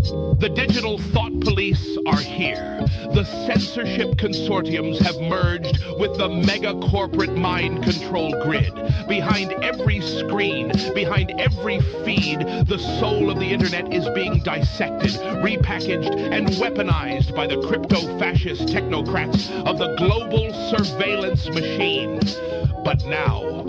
The digital thought police are here. The censorship consortiums have merged with the mega corporate mind control grid. Behind every screen, behind every feed, the soul of the internet is being dissected, repackaged, and weaponized by the crypto-fascist technocrats of the global surveillance machine. But now,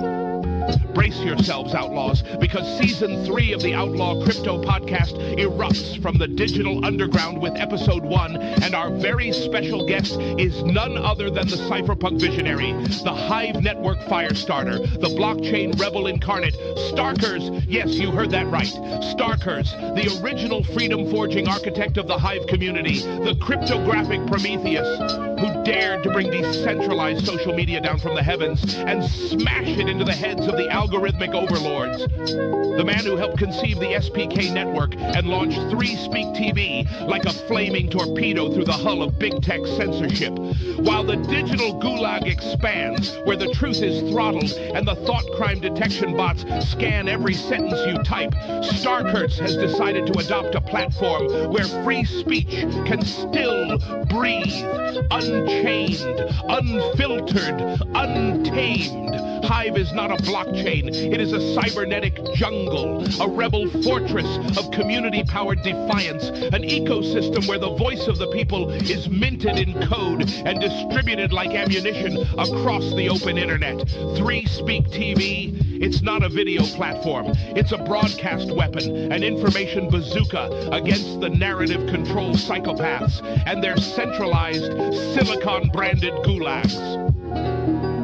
brace yourselves, Outlaws, because Season 3 of the Outlaw Crypto Podcast erupts from the digital underground with Episode 1, and our very special guest is none other than the cypherpunk visionary, the Hive network firestarter, the blockchain rebel incarnate, Starkerz. Yes, you heard that right. Starkerz, the original freedom-forging architect of the Hive community, the cryptographic Prometheus, who dared to bring decentralized social media down from the heavens and smash it into the heads of the algorithmic overlords. The man who helped conceive the SPK network and launched 3Speak TV like a flaming torpedo through the hull of big tech censorship. While the digital gulag expands, where the truth is throttled and the thought crime detection bots scan every sentence you type, Starkerz has decided to adopt a platform where free speech can still breathe, unchained, unfiltered, untamed. Hive is not a blockchain. It is a cybernetic jungle, a rebel fortress of community-powered defiance, an ecosystem where the voice of the people is minted in code and distributed like ammunition across the open internet. 3Speak TV, it's not a video platform. It's a broadcast weapon, an information bazooka against the narrative control psychopaths and their centralized silicon-branded gulags.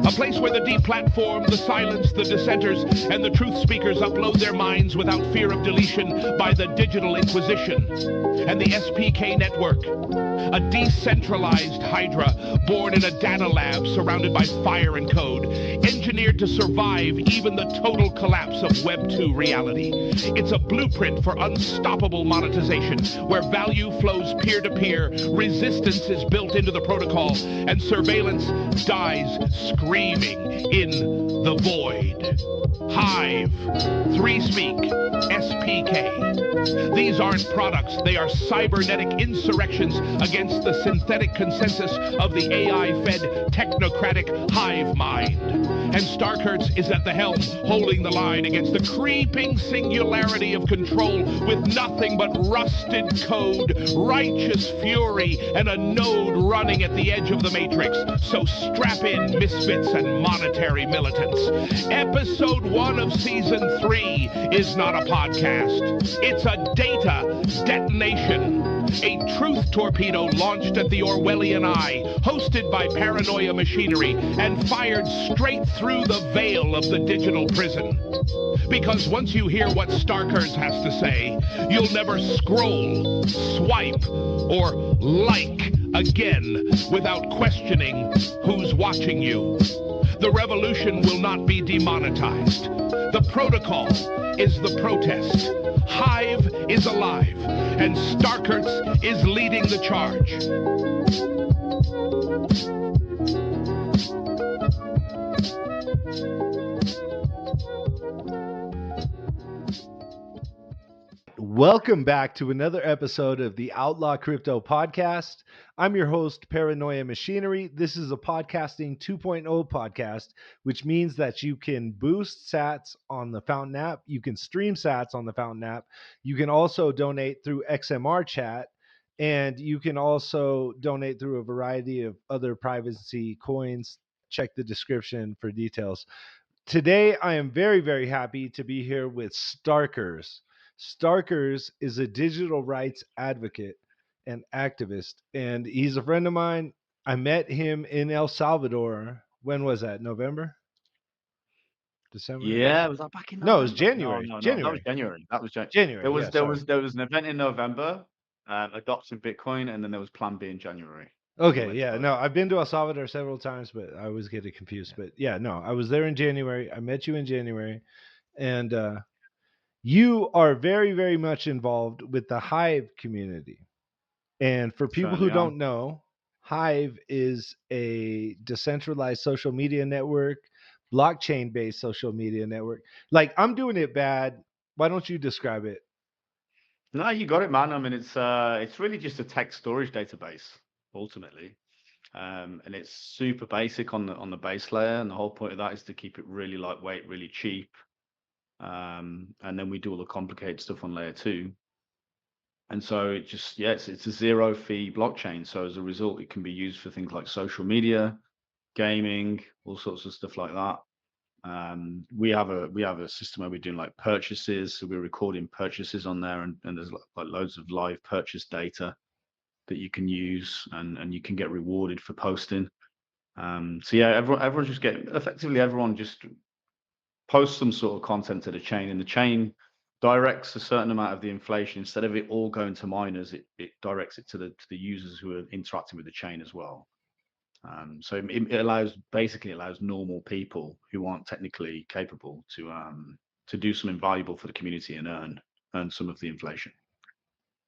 A place where the deplatformed, the silenced, the dissenters, and the truth speakers upload their minds without fear of deletion by the digital inquisition. And the SPK network, a decentralized hydra born in a data lab surrounded by fire and code, engineered to survive even the total collapse of Web 2 reality. It's a blueprint for unstoppable monetization, where value flows peer-to-peer, resistance is built into the protocol, and surveillance dies screaming in the void. Hive, 3Speak, SPK. These aren't products, they are cybernetic insurrections against the synthetic consensus of the AI-fed technocratic hive mind. And Starkerz is at the helm, holding the line against the creeping singularity of control with nothing but rusted code, righteous fury, and a node running at the edge of the matrix. So strap in, misfits and monetary militants. Episode 1 of Season 3 is not a podcast. It's a data detonation. A truth torpedo launched at the Orwellian eye, hosted by paranoia machinery, and fired straight through the veil of the digital prison. Because once you hear what Starkerz has to say, you'll never scroll, swipe, or like again without questioning who's watching you. The revolution will not be demonetized. The protocol is the protest. Hive is alive, and Starkerz is leading the charge. Welcome back to another episode of the Outlaw Crypto Podcast. I'm your host, Paranoia Machinery. This is a podcasting 2.0 podcast, which means that you can boost sats on the Fountain app. You can stream sats on the Fountain app. You can also donate through XMR chat, and you can also donate through a variety of other privacy coins. Check the description for details. Today, I am very, very happy to be here with Starkerz. Starkerz is a digital rights advocate and activist, and he's a friend of mine. I met him in El Salvador. When was that? November? December? Yeah, was that back in November? No, it was January. No, January. That was January. That was January. There was an event in November, adopting Bitcoin, and then there was Plan B in January. Okay, yeah, no, I've been to El Salvador several times, but I always get it confused. But yeah, no, I was there in January. I met you in January, and you are very, very much involved with the Hive community. And for people who don't know, Hive is a decentralized social media network, blockchain-based social media network. Like, I'm doing it bad. Why don't you describe it? No, you got it, man. I mean, it's really just a text storage database ultimately, and it's super basic on the base layer. And the whole point of that is to keep it really lightweight, really cheap. And then we do all the complicated stuff on layer two. And so it just, yeah, it's a zero fee blockchain. So as a result, it can be used for things like social media, gaming, all sorts of stuff like that. We have a system where we're doing like purchases, so we're recording purchases on there, and there's like loads of live purchase data that you can use, and you can get rewarded for posting. So yeah, everyone just get effectively everyone just posts some sort of content to the chain, and the chain directs a certain amount of the inflation. Instead of it all going to miners, it directs it to the users who are interacting with the chain as well. So it allows basically allows normal people who aren't technically capable to do something valuable for the community and earn some of the inflation.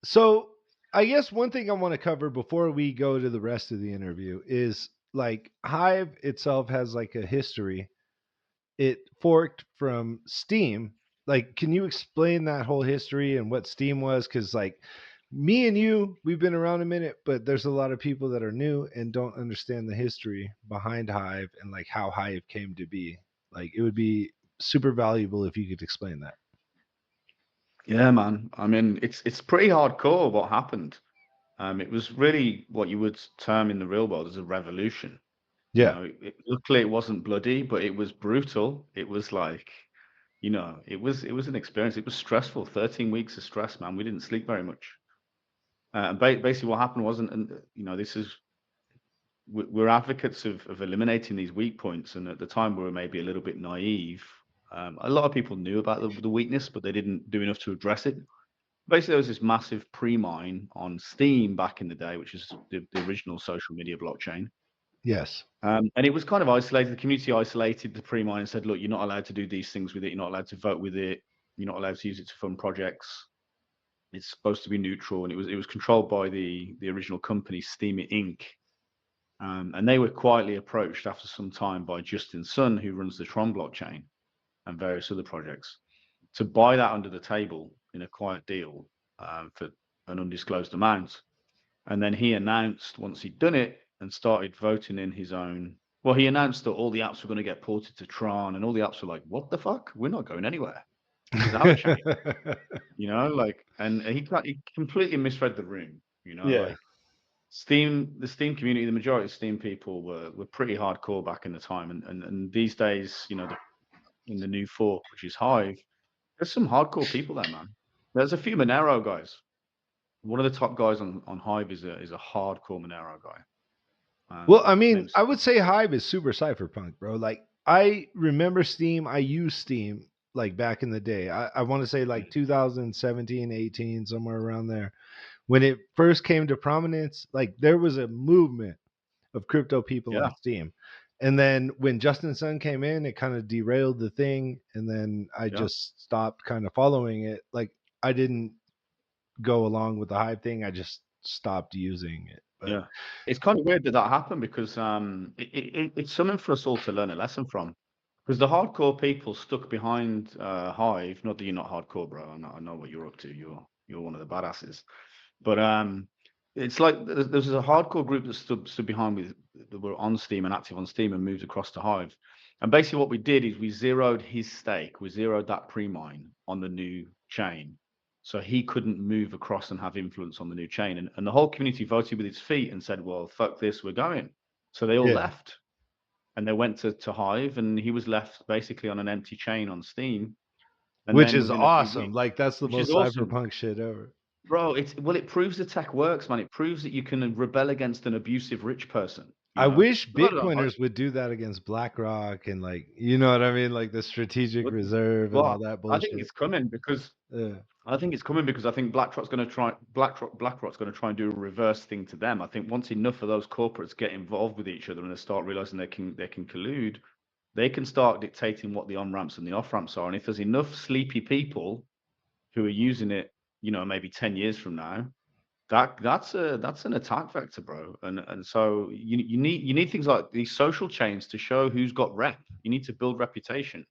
So I guess one thing I want to cover before we go to the rest of the interview is like Hive itself has like a history. It forked from Steam. Like, can you explain that whole history and what Steam was? Because like me and you, we've been around a minute, but there's a lot of people that are new and don't understand the history behind Hive and like how Hive came to be. Like, it would be super valuable if you could explain that. Yeah, man. I mean, it's pretty hardcore what happened. It was really what you would term in the real world as a revolution. You Yeah. know, luckily it wasn't bloody, but it was brutal. It was like, it was an experience. It was stressful. 13 weeks of stress, man. We didn't sleep very much. And basically, what happened wasn't, and this is we're advocates of eliminating these weak points, and at the time we were maybe a little bit naive. A lot of people knew about the weakness, but they didn't do enough to address it. Basically, there was this massive pre-mine on Steam back in the day, which is the original social media blockchain. Yes. And it was kind of isolated. The community isolated the pre-mine and said, look, you're not allowed to do these things with it. You're not allowed to vote with it. You're not allowed to use it to fund projects. It's supposed to be neutral. And it was controlled by the original company, Steam Inc. And they were quietly approached after some time by Justin Sun, who runs the Tron blockchain and various other projects, to buy that under the table in a quiet deal for an undisclosed amount. And then he announced, once he'd done it and started voting in his own, well, he announced that all the apps were going to get ported to Tron, and all the apps were like, what the fuck? We're not going anywhere. This is our chain, like, and he completely misread the room, Yeah. like the Steam community, the majority of Steam people were pretty hardcore back in the time, and these days, in the new fork, which is Hive, there's some hardcore people there, man. There's a few Monero guys. One of the top guys on Hive is a hardcore Monero guy. Well, I His mean, name's I would say Hive is super cypherpunk, bro. Like, I remember Steam. I used Steam like back in the day. I want to say like 2017, 18, somewhere around there. When it first came to prominence, like there was a movement of crypto people yeah, on Steam. And then when Justin Sun came in, it kind of derailed the thing. And then I yeah, just stopped kind of following it. Like, I didn't go along with the Hive thing. I just stopped using it. But yeah. It's kind of weird that that happened because it's something for us all to learn a lesson from. Because the hardcore people stuck behind Hive. Not that you're not hardcore, bro. I know what you're up to. You're one of the badasses. But it's like there's a hardcore group that stood behind that were on Steam and active on Steam and moved across to Hive. And basically, what we did is we zeroed his stake. We zeroed that pre-mine on the new chain, so he couldn't move across and have influence on the new chain. And the whole community voted with its feet and said, "Well, fuck this, we're going." So they all yeah, left and they went to Hive, and he was left basically on an empty chain on Steam. And which then is within a few awesome. weeks, Like, that's the which is most awesome. cyberpunk shit ever. Bro, it proves the tech works, man. It proves that you can rebel against an abusive rich person, I wish I don't know. Bitcoiners would do that against BlackRock and like, you know what I mean, like the strategic But, reserve and all well, that I think bullshit. it's coming because Yeah. I think BlackRock's going to try and do a reverse thing to them. I think once enough of those corporates get involved with each other and they start realizing they can collude, they can start dictating what the on ramps and the off ramps are. And if there's enough sleepy people who are using it, maybe 10 years from now, that's an attack vector, bro. And so you need things like these social chains to show who's got rep. You need to build reputation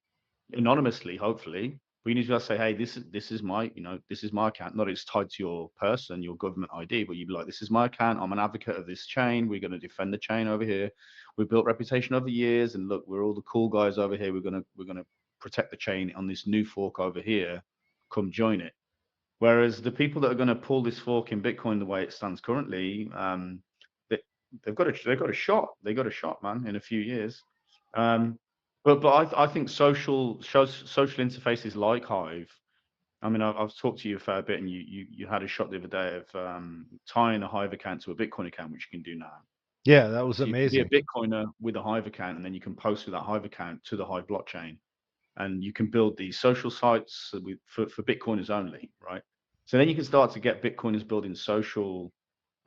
anonymously, hopefully. But you need to be able to say, hey, this is my, this is my account. Not it's tied to your person, your government ID, but you'd be like, this is my account. I'm an advocate of this chain. We're going to defend the chain over here. We've built reputation over years, and look, we're all the cool guys over here. We're gonna protect the chain on this new fork over here. Come join it. Whereas the people that are going to pull this fork in Bitcoin the way it stands currently, they, they've got a shot. They got a shot, man, in a few years. But I think social interfaces like Hive. I mean, I've talked to you a fair bit, and you had a shot the other day of tying a Hive account to a Bitcoin account, which you can do now. Yeah, that was So you can be a amazing. Bitcoiner with a Hive account, and then you can post with that Hive account to the Hive blockchain, and you can build these social sites for Bitcoiners only, right? So then you can start to get Bitcoiners building social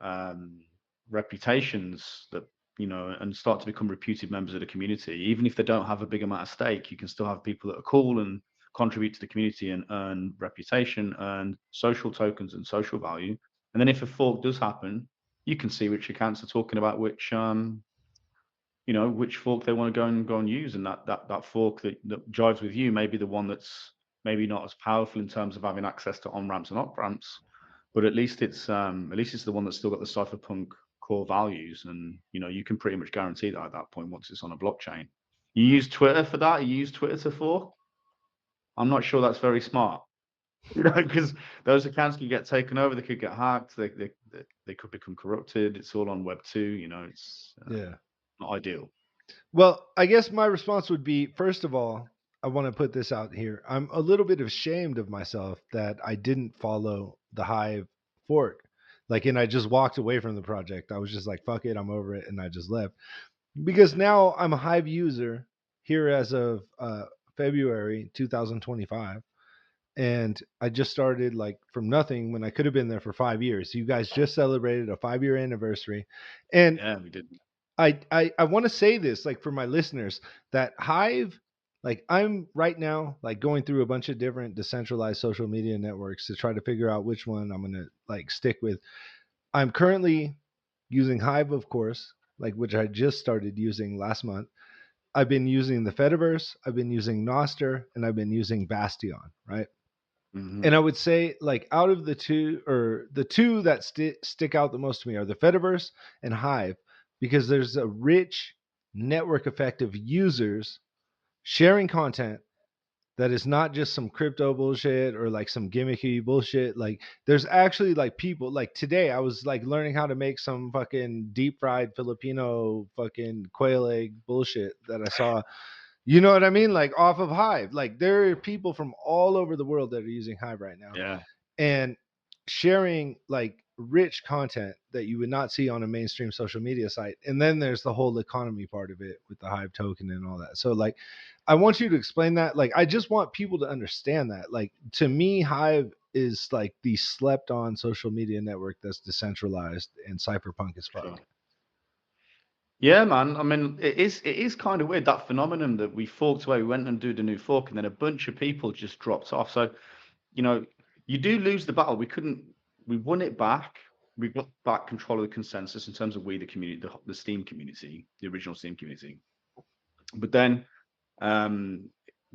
um, reputations that and start to become reputed members of the community. Even if they don't have a big amount of stake, you can still have people that are cool and contribute to the community and earn reputation, earn social tokens and social value. And then if a fork does happen, you can see which accounts are talking about which fork they want to go and use, and that fork that jives with you may be the one that's maybe not as powerful in terms of having access to on ramps and off ramps, but at least it's the one that's still got the cypherpunk core values, and you can pretty much guarantee that at that point once it's on a blockchain. You use Twitter for that. You use Twitter to fork. I'm not sure that's very smart, because those accounts could get taken over. They could get hacked. They could become corrupted. It's all on Web 2. It's Yeah. not ideal. Well, I guess my response would be, first of all, I want to put this out here. I'm a little bit ashamed of myself that I didn't follow the Hive fork. And I just walked away from the project. I was just like, fuck it, I'm over it. And I just left. Because now I'm a Hive user here as of February 2025. And I just started from nothing when I could have been there for 5 years. You guys just celebrated a 5-year anniversary. And Yeah, we did. I want to say this for my listeners, that Hive, I'm right now going through a bunch of different decentralized social media networks to try to figure out which one I'm gonna stick with. I'm currently using Hive, of course, which I just started using last month. I've been using the Fediverse, I've been using Noster, and I've been using Bastion, right? Mm-hmm. And I would say out of the two that stick out the most to me are the Fediverse and Hive, because there's a rich network effect of users sharing content that is not just some crypto bullshit or some gimmicky bullshit. There's actually people. Today I was learning how to make some fucking deep fried Filipino fucking quail egg bullshit that I saw. You know what I mean? Off of Hive. There are people from all over the world that are using Hive right now Yeah. and sharing rich content that you would not see on a mainstream social media site. And then there's the whole economy part of it with the Hive token and all that. So I want you to explain that. I just want people to understand that. To me, Hive is the slept on social media network that's decentralized and cypherpunk as fuck. Sure. Yeah, man. I mean, it is kind of weird, that phenomenon that we forked away, we went and did a new fork, and then a bunch of people just dropped off. So, you do lose the battle. We won it back. We got back control of the consensus in terms of we, the community, the Steam community, the original Steam community. But then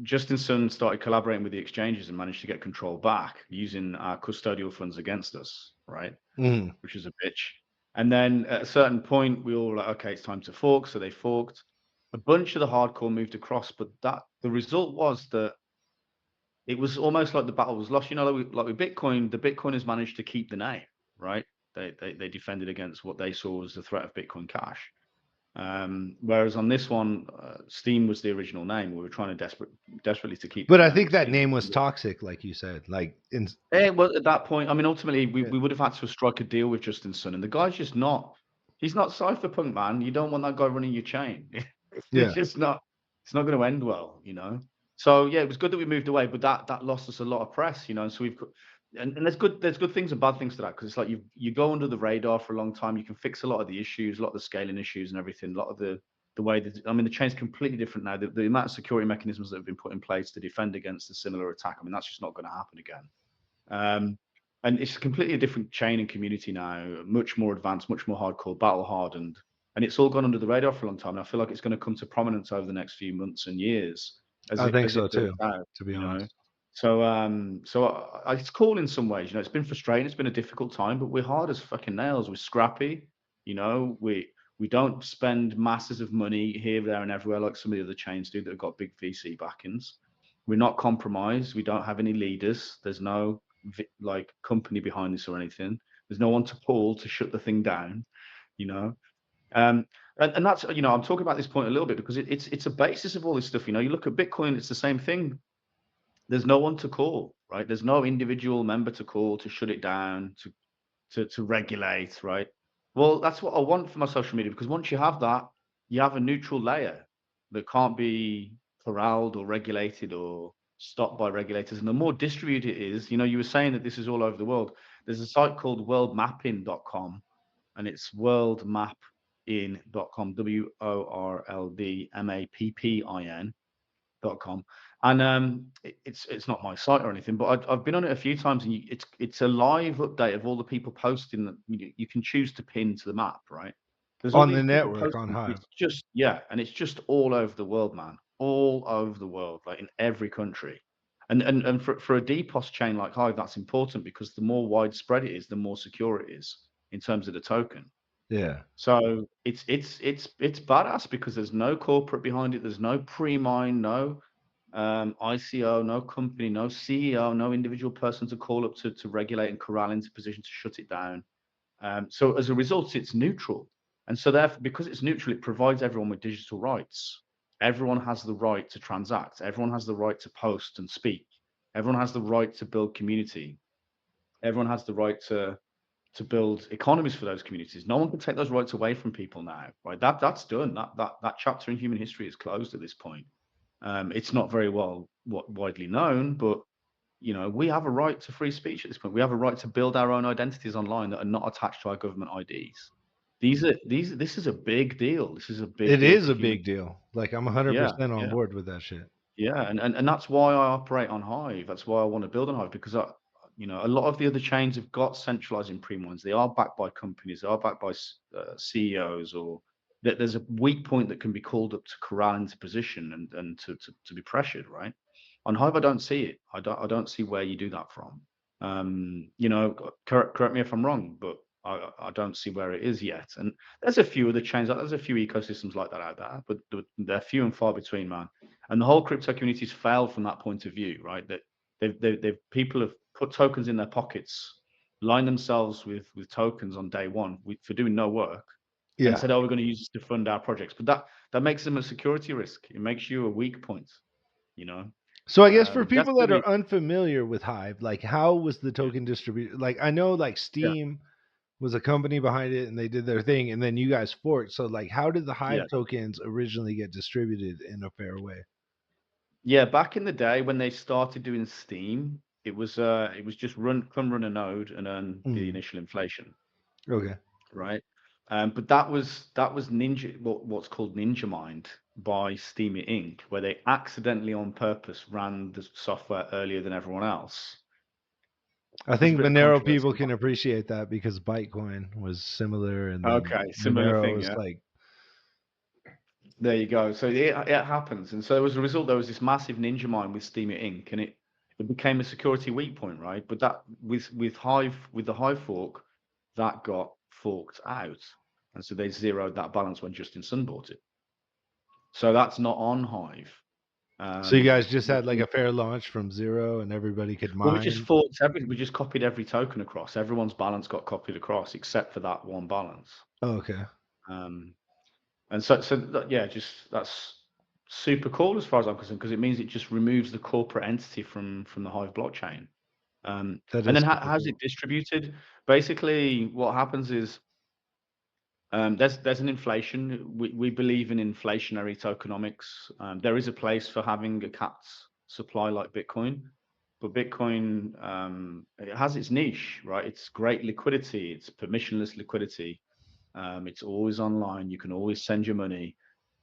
Justin Sun started collaborating with the exchanges and managed to get control back using our custodial funds against us, right? Mm. Which is a bitch. And then at a certain point, we all were like, okay, it's time to fork. So they forked. A bunch of the hardcore moved across, but the result was that it was almost like the battle was lost. Like with Bitcoin, the Bitcoiners managed to keep the name, right? They defended against what they saw as the threat of Bitcoin Cash. Whereas on this one, Steam was the original name. We were trying to desperately to keep. But the I name think of that Steam. name was toxic, like you said. Well, at that point, I mean, ultimately, we Yeah. would have had to strike a deal with Justin Sun, and the guy's just not. He's not cypherpunk, man. You don't want that guy running your chain. Yeah. It's just not. It's not going to end well. So yeah, it was good that we moved away, but that lost us a lot of press. So we've got, and there's good things and bad things to that, because it's like you go under the radar for a long time. You can fix a lot of the issues, a lot of the scaling issues and everything. A lot of the way that, I mean, the chain's completely different now. The amount of security mechanisms that have been put in place to defend against a similar attack, I mean, that's just not going to happen again. And it's completely a different chain and community now, much more advanced, much more hardcore, battle hardened, and it's all gone under the radar for a long time. And I feel like it's going to come to prominence over the next few months and years as I think it so builds too, out. to be You know, honest. It's cool in some ways. It's been frustrating. It's been a difficult time, but we're hard as fucking nails. We're scrappy. We don't spend masses of money here, there, and everywhere like some of the other chains do that have got big VC backings. We're not compromised. We don't have any leaders. There's no like company behind this or anything. There's no one to pull to shut the thing down. You know, um, and that's I'm talking about this point a little bit because it's a basis of all this stuff. You look at Bitcoin, it's the same thing. There's no one to call, right? There's no individual member to call to shut it down, to regulate, right? Well, that's what I want for my social media, because once you have that, you have a neutral layer that can't be corralled or regulated or stopped by regulators. And the more distributed it is, you were saying that this is all over the world. There's a site called worldmappin.com, and it's worldmappin.com, WORLDMAPPIN.com. And it's not my site or anything, but I've been on it a few times, and it's a live update of all the people posting that you can choose to pin to the map, right? There's all On the these people network, on posting. Hive. It's just and it's just all over the world, man, all over the world, like in every country. And for a DPoS chain like Hive, that's important, because the more widespread it is, the more secure it is in terms of the token. Yeah. So it's badass, because there's no corporate behind it. There's no pre-mine, no ICO, no company, no CEO, no individual person to call up to regulate and corral into position to shut it down. So as a result, it's neutral. And so therefore, because it's neutral, it provides everyone with digital rights. Everyone has the right to transact. Everyone has the right to post and speak. Everyone has the right to build community. Everyone has the right to build economies for those communities. No one can take those rights away from people now, right? That's done. That chapter in human history is closed at this point. It's not very widely known, but we have a right to free speech at this point. We have a right to build our own identities online that are not attached to our government IDs. This is a big deal. This is a big It deal is for a human. big deal. Like, I'm Yeah, 100% on yeah. board with that shit. Yeah, and that's why I operate on Hive. That's why I want to build on Hive, because a lot of the other chains have got centralizing pre-mines. They are backed by companies. They are backed by CEOs, or that there's a weak point that can be called up to corral into position and to be pressured, right? On Hive, I don't see it. I don't see where you do that from. Correct me if I'm wrong, but I don't see where it is yet. And there's a few other chains, there's a few ecosystems like that out there, but they're few and far between, man. And the whole crypto community's failed from that point of view, right? That people have put tokens in their pockets, lined themselves with tokens on day one for doing no work, and Yeah. said, "Oh, we're going to use this to fund our projects." But that makes them a security risk. It makes you a weak point, you know. So I guess for That's people going that to be are unfamiliar with Hive, like, how was the token distributed? Like, I know like yeah, Steam was a company behind it and they did their thing, and then you guys forked. So like, how did the yeah. Hive tokens originally get distributed in a fair way? Yeah, back in the day when they started doing Steam, it was just run a node and earn the Mm, initial inflation, okay. right? But that was Ninja, what's called Ninja Mind by Steamy Inc., where they accidentally on purpose ran the software earlier than everyone else. I There's a think bit of Monero controversy people can behind appreciate that because Bytecoin was similar, and it. then Okay, similar Monero thing, was yeah. like, There you go. So it happens, and so as a result, there was this massive ninja mine with Steemit Inc., and it became a security weak point, right? But that with the Hive fork, that got forked out, and so they zeroed that balance when Justin Sun bought it. So that's not on Hive. so you guys just Which had like a fair launch from zero, and everybody could well, we just mine. forked everything. We just copied every token across. Everyone's balance got copied across except for that one balance. Oh, okay. Um, And yeah, just that's super cool as far as I'm concerned, because it means it just removes the corporate entity from the Hive blockchain. That And is then super how's cool. it distributed? Basically, what happens is there's an inflation. We believe in inflationary tokenomics. There is a place for having a capped supply like Bitcoin, but Bitcoin it has its niche, right? It's great liquidity. It's permissionless liquidity. It's always online. You can always send your money,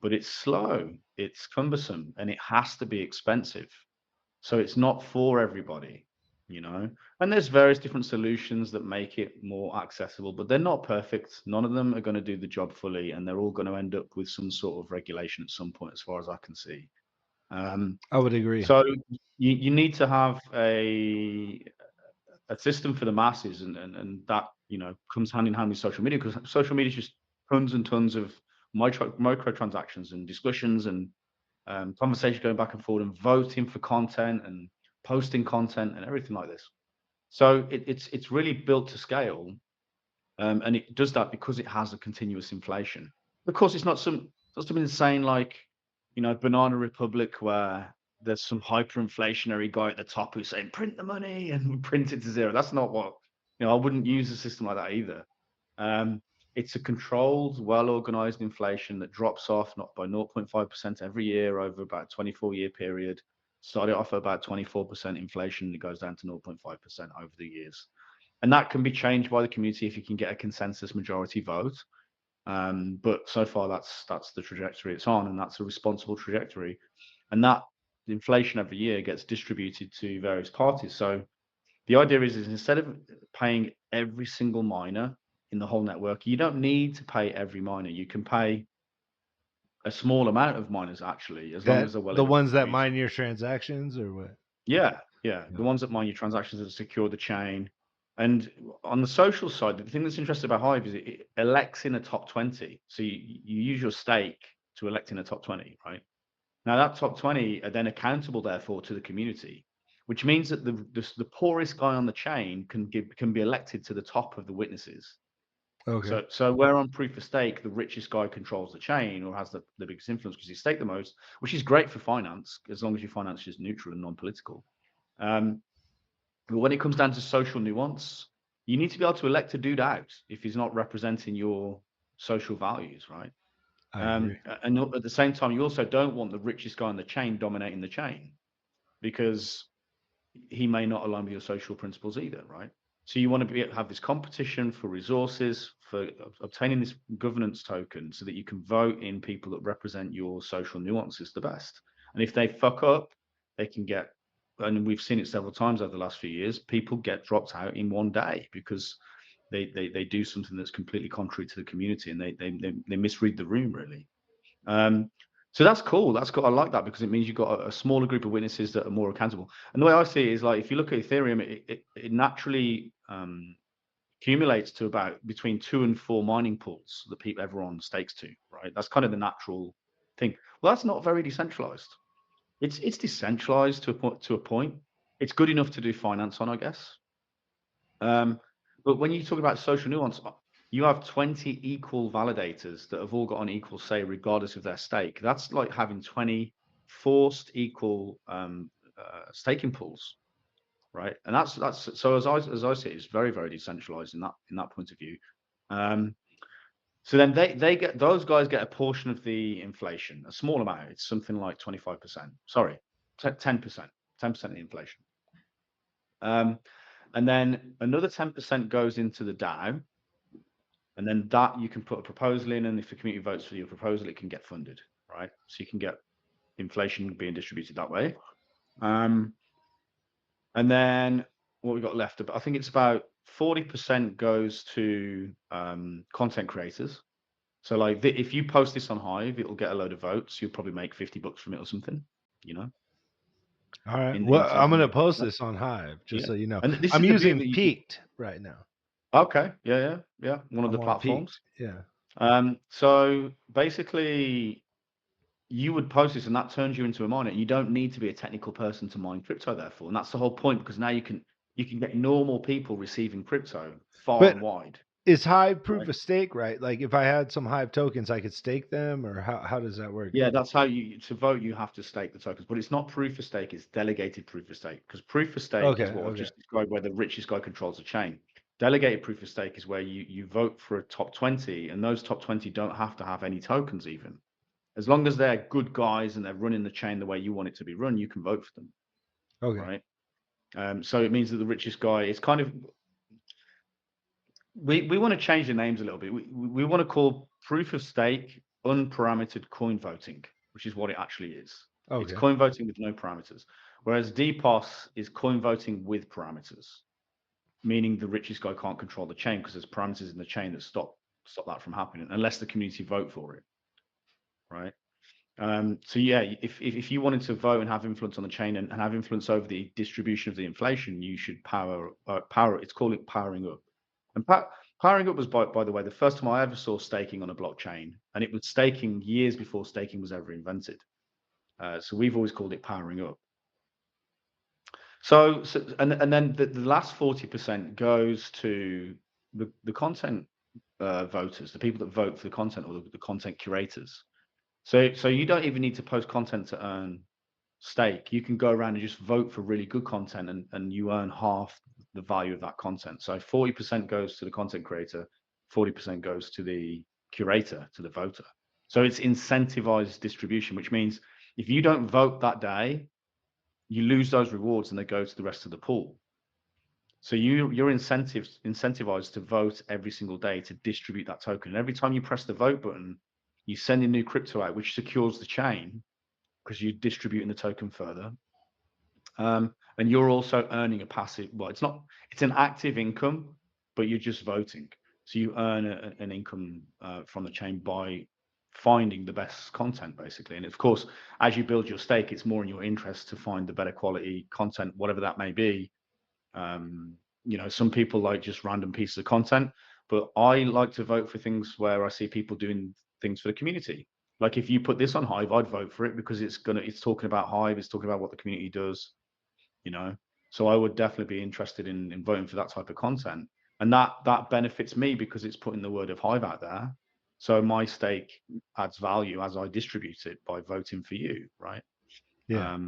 but it's slow, it's cumbersome, and it has to be expensive. So it's not for everybody, you know. And there's various different solutions that make it more accessible, but they're not perfect. None of them are going to do the job fully, and they're all going to end up with some sort of regulation at some point, as far as I can see. I would agree. So you need to have a system for the masses, and that comes hand in hand with social media, because social media is just tons and tons of microtransactions and discussions and conversation going back and forth and voting for content and posting content and everything like this. So it's really built to scale, and it does that because it has a continuous inflation. Of course, it's not something insane like Banana Republic, where there's some hyperinflationary guy at the top who's saying print the money and print it to zero. That's not what I wouldn't use a system like that either. It's a controlled, well-organized inflation that drops off not by 0.5% every year over about a 24-year period. Started off at about 24% inflation, it goes down to 0.5% over the years. And that can be changed by the community if you can get a consensus majority vote. But so far, that's the trajectory it's on, and that's a responsible trajectory. And that inflation every year gets distributed to various parties. So the idea is instead of paying every single miner in the whole network, you don't need to pay every miner. You can pay a small amount of miners, actually, as long as they're well The enough ones to that produce. mine your transactions, or what? Yeah. The Yeah. ones that mine your transactions that secure the chain. And on the social side, the thing that's interesting about Hive is it elects in a top 20. So you use your stake to elect in a top 20, right? Now that top 20 are then accountable, therefore, to the community, which means that the poorest guy on the chain can be elected to the top of the witnesses. Okay. So where on proof of stake, the richest guy controls the chain or has the biggest influence because he staked the most, which is great for finance, as long as your finance is neutral and non-political. But when it comes down to social nuance, you need to be able to elect a dude out if he's not representing your social values, right? I agree. And at the same time, you also don't want the richest guy on the chain dominating the chain, because he may not align with your social principles either, right? So you want to have this competition for resources, for obtaining this governance token so that you can vote in people that represent your social nuances the best. And if they fuck up, they can get, and we've seen it several times over the last few years, people get dropped out in one day because they do something that's completely contrary to the community, and they misread the room, really. So that's cool. That's cool. I like that because it means you've got a smaller group of witnesses that are more accountable. And the way I see it is, like, if you look at Ethereum, it naturally accumulates to about between 2 and 4 mining pools that everyone stakes to, right? That's kind of the natural thing. Well, that's not very decentralized. It's decentralized to a point. It's good enough to do finance on, I guess. But when you talk about social nuance, you have 20 equal validators that have all got an equal say, regardless of their stake. That's like having 20 forced equal staking pools, right? And that's so as I see it, it's very, very decentralized in that point of view. So then they get, those guys get a portion of the inflation, a small amount. It's something like 25%. Sorry, 10%, 10% of the inflation. And then another 10% goes into the DAO, and then that you can put a proposal in, and if the community votes for your proposal, it can get funded, right? So you can get inflation being distributed that way. And then what we got left, I think it's about 40% goes to content creators. So like if you post this on Hive, it'll get a load of votes. You'll probably make $50 from it or something, All right. in Well, I'm terms going to of, post this on Hive, just yeah. so you know. And this I'm is the beauty using that Peaked right now. okay, yeah. One of the I'm on platforms. Peaked. Yeah. So basically, you would post this, and that turns you into a miner. You don't need to be a technical person to mine crypto, therefore, and that's the whole point. Because now you can get normal people receiving crypto far and But wide. is Hive proof Right? of stake, right? Like if I had some Hive tokens, I could stake them, or how does that work? Yeah, that's how to vote. You have to stake the tokens, but it's not proof of stake. It's delegated proof of stake. Because proof of stake is what I've Okay. just described, where the richest guy controls the chain. Delegated proof of stake is where you vote for a top 20, and those top 20 don't have to have any tokens even. As long as they're good guys and they're running the chain the way you want it to be run, you can vote for them, Okay. right? So it means that the richest guy is kind of, we want to change the names a little bit. We want to call proof of stake unparametered coin voting, which is what it actually is. It's Okay. coin voting with no parameters, whereas DPoS is coin voting with parameters, meaning the richest guy can't control the chain because there's parameters in the chain that stop that from happening unless the community vote for it, right? So yeah, if you wanted to vote and have influence on the chain and have influence over the distribution of the inflation, you should power. It's called it powering up. And powering up was, by the way, the first time I ever saw staking on a blockchain, and it was staking years before staking was ever invented. So we've always called it powering up. So and then the last 40% goes to the content voters, the people that vote for the content, or the content curators. So you don't even need to post content to earn stake. You can go around and just vote for really good content, and you earn half the value of that content. So 40% goes to the content creator, 40% goes to the curator, to the voter. So it's incentivized distribution, which means if you don't vote that day, you lose those rewards and they go to the rest of the pool. So you're incentivized to vote every single day to distribute that token. And every time you press the vote button, you send in new crypto out, which secures the chain because you're distributing the token further. And you're also earning a passive, well, it's an active income, but you're just voting. So you earn an income from the chain by finding the best content, basically. And of course, as you build your stake, it's more in your interest to find the better quality content, whatever that may be. Some people like just random pieces of content, but I like to vote for things where I see people doing things for the community. Like if you put this on Hive, I'd vote for it because it's talking about Hive, it's talking about what the community does, So I would definitely be interested in voting for that type of content. And that benefits me because it's putting the word of Hive out there. So my stake adds value as I distribute it by voting for you, right? Yeah.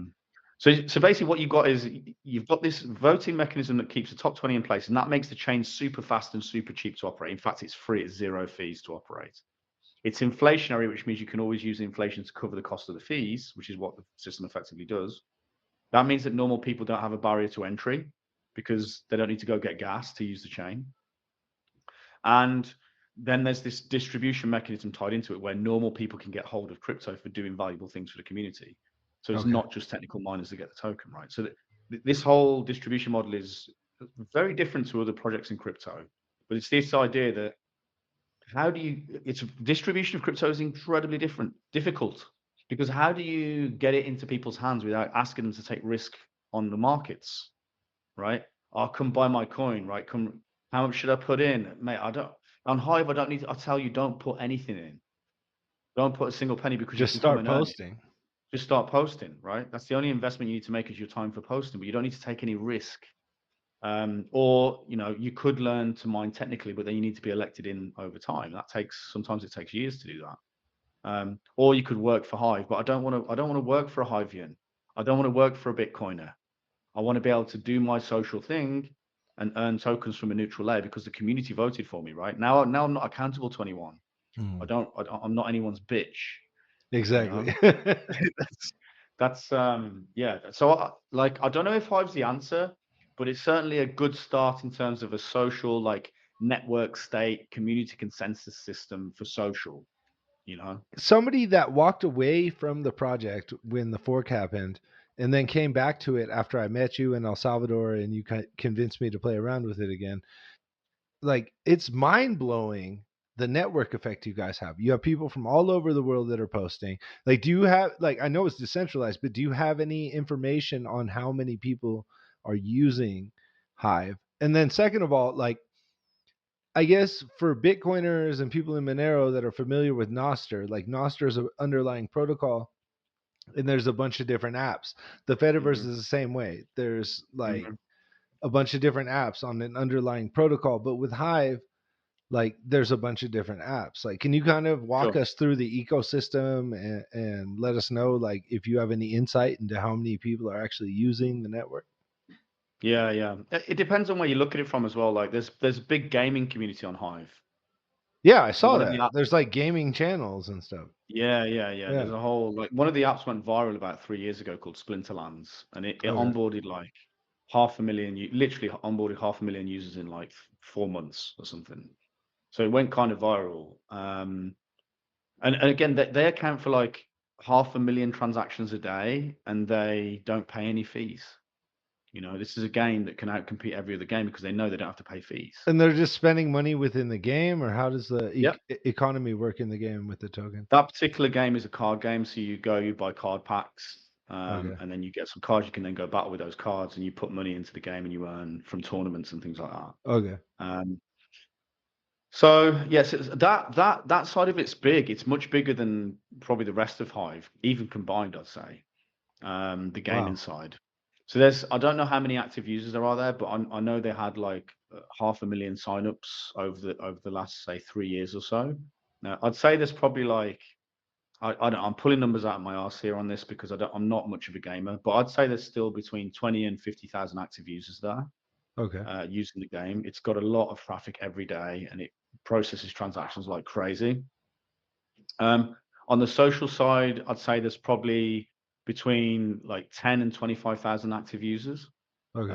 So basically what you've got this voting mechanism that keeps the top 20 in place, and that makes the chain super fast and super cheap to operate. In fact, it's free, it's zero fees to operate. It's inflationary, which means you can always use inflation to cover the cost of the fees, which is what the system effectively does. That means that normal people don't have a barrier to entry because they don't need to go get gas to use the chain. And then there's this distribution mechanism tied into it where normal people can get hold of crypto for doing valuable things for the community. So it's not just technical miners that get the token, right? So this whole distribution model is very different to other projects in crypto, but it's this idea that it's distribution of crypto is incredibly difficult, because how do you get it into people's hands without asking them to take risk on the markets, right? I'll come buy my coin, right? How much should I put in? Mate, on Hive, I'll tell you, don't put anything in. Don't put a single penny because Just you can come start and earn it. posting. Just start posting, right? That's the only investment you need to make is your time for posting, but you don't need to take any risk. Or you could learn to mine technically, but then you need to be elected in over time. Sometimes it takes years to do that. Or you could work for Hive, but I don't want to work for a Hivean. I don't want to work for a Bitcoiner. I want to be able to do my social thing and earn tokens from a neutral layer because the community voted for me, right? Now I'm not accountable to anyone. I'm not anyone's bitch. Exactly. That's yeah. So I don't know if Hive's the answer, but it's certainly a good start in terms of a social, like, network state community consensus system for social. Somebody that walked away from the project when the fork happened and then came back to it after I met you in El Salvador and you convinced me to play around with it again. Like, it's mind blowing the network effect you guys have. You have people from all over the world that are posting. Like, do you have, like, I know it's decentralized, but do you have any information on how many people are using Hive? And then, second of all, like, I guess for Bitcoiners and people in Monero that are familiar with Nostr, like, Nostr is an underlying protocol and there's a bunch of different apps. The Fediverse is the same way. There's like a bunch of different apps on an underlying protocol, but with Hive, like, there's a bunch of different apps. Like, can you kind of walk Sure. us through the ecosystem and let us know, like, if you have any insight into how many people are actually using the network? Yeah. It depends on where you look at it from as well. Like there's a big gaming community on Hive. Yeah, I So saw one of the that. apps, There's like gaming channels and stuff. yeah. Yeah. There's a whole, like, one of the apps went viral about 3 years ago called Splinterlands, and it Okay. onboarded like 500,000, literally onboarded 500,000 users in like 4 months or something. So it went kind of viral. And again, they account for like 500,000 transactions a day, and they don't pay any fees. This is a game that can outcompete every other game because they know they don't have to pay fees. And they're just spending money within the game, or how does the Yep. economy work in the game with the token? That particular game is a card game, so you buy card packs, Okay. and then you get some cards. You can then go battle with those cards, and you put money into the game, and you earn from tournaments and things like that. Okay. So yes, that side of it's big. It's much bigger than probably the rest of Hive, even combined, I'd say. The gaming Wow. side. So I don't know how many active users there are there, but I know they had like 500,000 signups over the last, say, 3 years or so. Now, I'd say there's probably like, I'm pulling numbers out of my arse here on this because I'm not much of a gamer, but I'd say there's still between 20 and 50,000 active users there Okay. using the game. It's got a lot of traffic every day, and it processes transactions like crazy. On the social side, I'd say there's probably between like 10 and 25,000 active users Okay.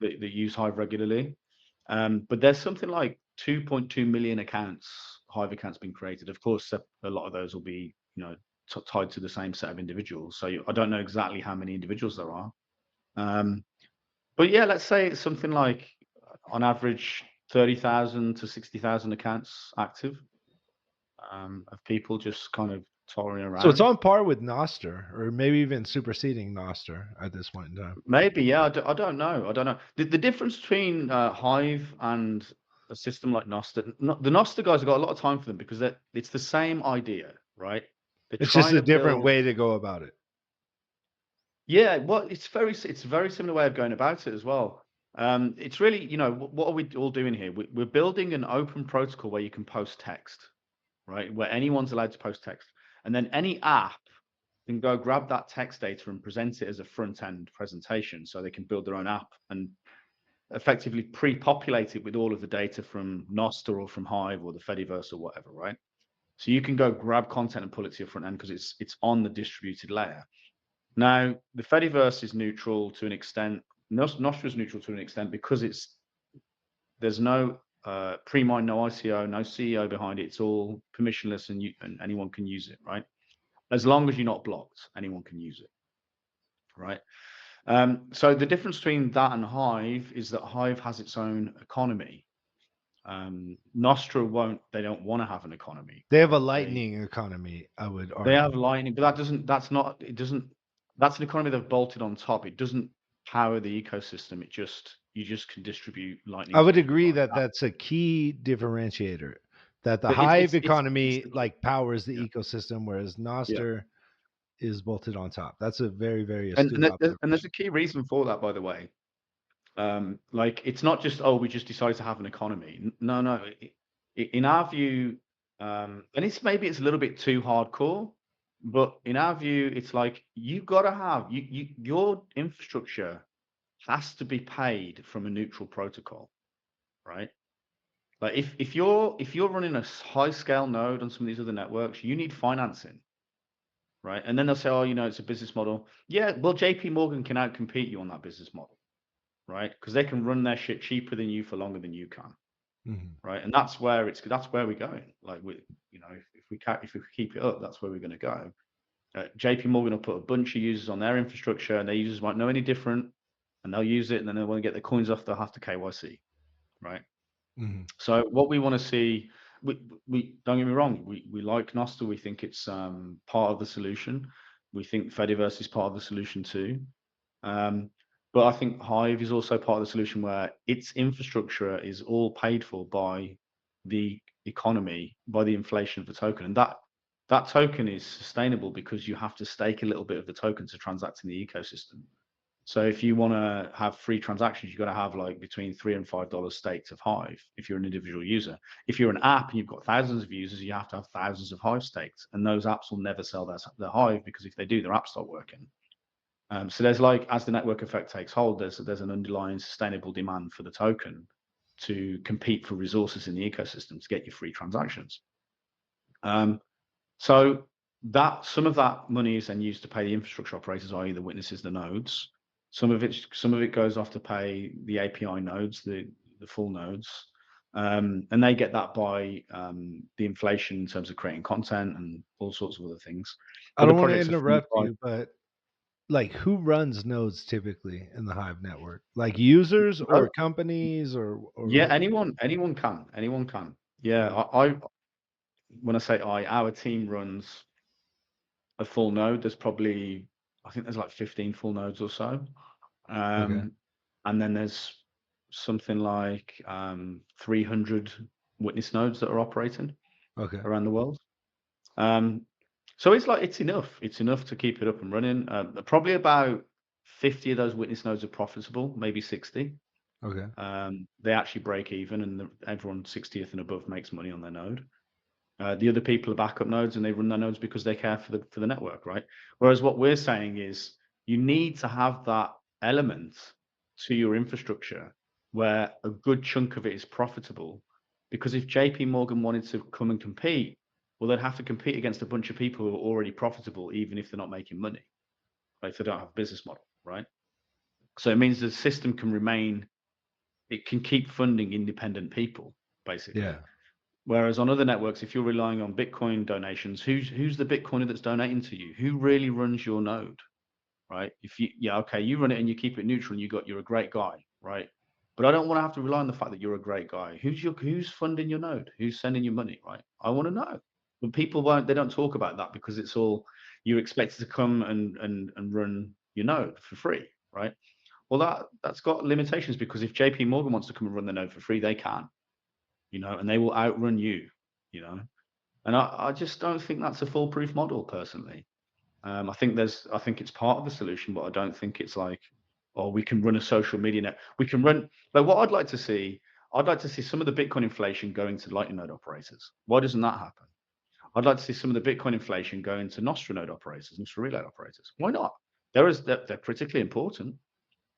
that use Hive regularly. But there's something like 2.2 million Hive accounts being created. Of course, a lot of those will be, tied to the same set of individuals. So I don't know exactly how many individuals there are. But yeah, let's say it's something like, on average, 30,000 to 60,000 accounts active, of people just kind of touring around. So it's on par with Noster, or maybe even superseding Noster at this point in time. Maybe, yeah. I don't know. The difference between Hive and a system like Noster, the Noster guys have got a lot of time for them because it's the same idea, right? They're It's just trying a to different build. way to go about it. Yeah, well, it's a very similar way of going about it as well. It's really, what are we all doing here? We're building an open protocol where you can post text, right? Where anyone's allowed to post text, and then any app can go grab that text data and present it as a front end presentation, so they can build their own app and effectively pre-populate it with all of the data from Nostr or from Hive or the Fediverse or whatever, right? So you can go grab content and pull it to your front end because it's on the distributed layer. Now, the Fediverse is neutral to an extent. Nostr is neutral to an extent because there's no pre-mine, no ICO, no CEO behind it. It's all permissionless, and anyone can use it, right? As long as you're not blocked, anyone can use it, right? So the difference between that and Hive is that Hive has its own economy. Nostra won't. They don't want to have an economy. They have a Right? Lightning economy, I would They argue. have Lightning, but that doesn't. That's not. It doesn't. That's an economy they've bolted on top. It doesn't power the ecosystem. You just can distribute Lightning. I would to people agree like that that's a key differentiator. That the But Hive it's economy the key. like powers Yeah. the ecosystem, whereas Yeah. Noster is bolted on top. That's a very, very And astute and, there- and there's observation. a key reason for that, by the way. Like it's not just, oh, we just decided to have an economy. No, no. In our view, and maybe it's a little bit too hardcore, but in our view, it's like you've got to have your infrastructure has to be paid from a neutral protocol, right? Like if you're running a high scale node on some of these other networks, you need financing, right? And then they'll say, oh, it's a business model. Yeah, well, JP Morgan can outcompete you on that business model, right? Because they can run their shit cheaper than you for longer than you can, right? And that's where we're going. Like if we keep it up, that's where we're going to go. JP Morgan will put a bunch of users on their infrastructure, and their users won't know any different, and they'll use it, and then they want to get their coins off, they'll have to KYC, right? So what we want to see, we don't get me wrong, we like Nostr. We think it's part of the solution. We think Fediverse is part of the solution too. But I think Hive is also part of the solution where its infrastructure is all paid for by the economy, by the inflation of the token. And that token is sustainable because you have to stake a little bit of the token to transact in the ecosystem. So if you want to have free transactions, you've got to have like between $3 and $5 staked of Hive if you're an individual user. If you're an app and you've got thousands of users, you have to have thousands of Hive staked. And those apps will never sell their Hive because if they do, their apps stop working. So there's like, as the network effect takes hold, there's an underlying sustainable demand for the token to compete for resources in the ecosystem to get you free transactions. So that some of that money is then used to pay the infrastructure operators, i.e. the witnesses, the nodes. Some of it goes off to pay the API nodes, the full nodes. And they get that by the inflation in terms of creating content and all sorts of other things. I But the don't want to projects are funded interrupt by, you, but like who runs nodes typically in the Hive network? Like users or companies or Yeah, anyone can. Yeah, okay. I when I say our team runs a full node. There's probably, I think there's like 15 full nodes or so. Okay. And then there's something like 300 witness nodes that are operating Okay. around the world. Um, so it's enough. It's enough to keep it up and running. Probably about 50 of those witness nodes are profitable, maybe 60. Okay. They actually break even, and everyone 60th and above makes money on their node. The other people are backup nodes, and they run their nodes because they care for the network, right? Whereas what we're saying is you need to have that element to your infrastructure where a good chunk of it is profitable. Because if JP Morgan wanted to come and compete, well, they'd have to compete against a bunch of people who are already profitable, even if they're not making money, right? If they don't have a business model, right? So it means the system can remain, it can keep funding independent people, basically. Yeah. Whereas on other networks, if you're relying on Bitcoin donations, who's the Bitcoiner that's donating to you? Who really runs your node, right? If you, yeah, okay, you run it and you keep it neutral and you're a great guy, right? But I don't want to have to rely on the fact that you're a great guy. Who's funding your node? Who's sending you money, right? I want to know. But people won't. They don't talk about that because it's all you're expected to come and run your node for free, right? Well, that's got limitations because if JP Morgan wants to come and run the node for free, they can, and they will outrun you, you know. And I just don't think that's a foolproof model personally. I think it's part of the solution, but I don't think it's like, oh, we can run a social media net. We can run like what I'd like to see some of the Bitcoin inflation going to Lightning node operators. Why doesn't that happen? I'd like to see some of the Bitcoin inflation going to Nostra node operators, Nostra relay operators. Why not? They're critically important,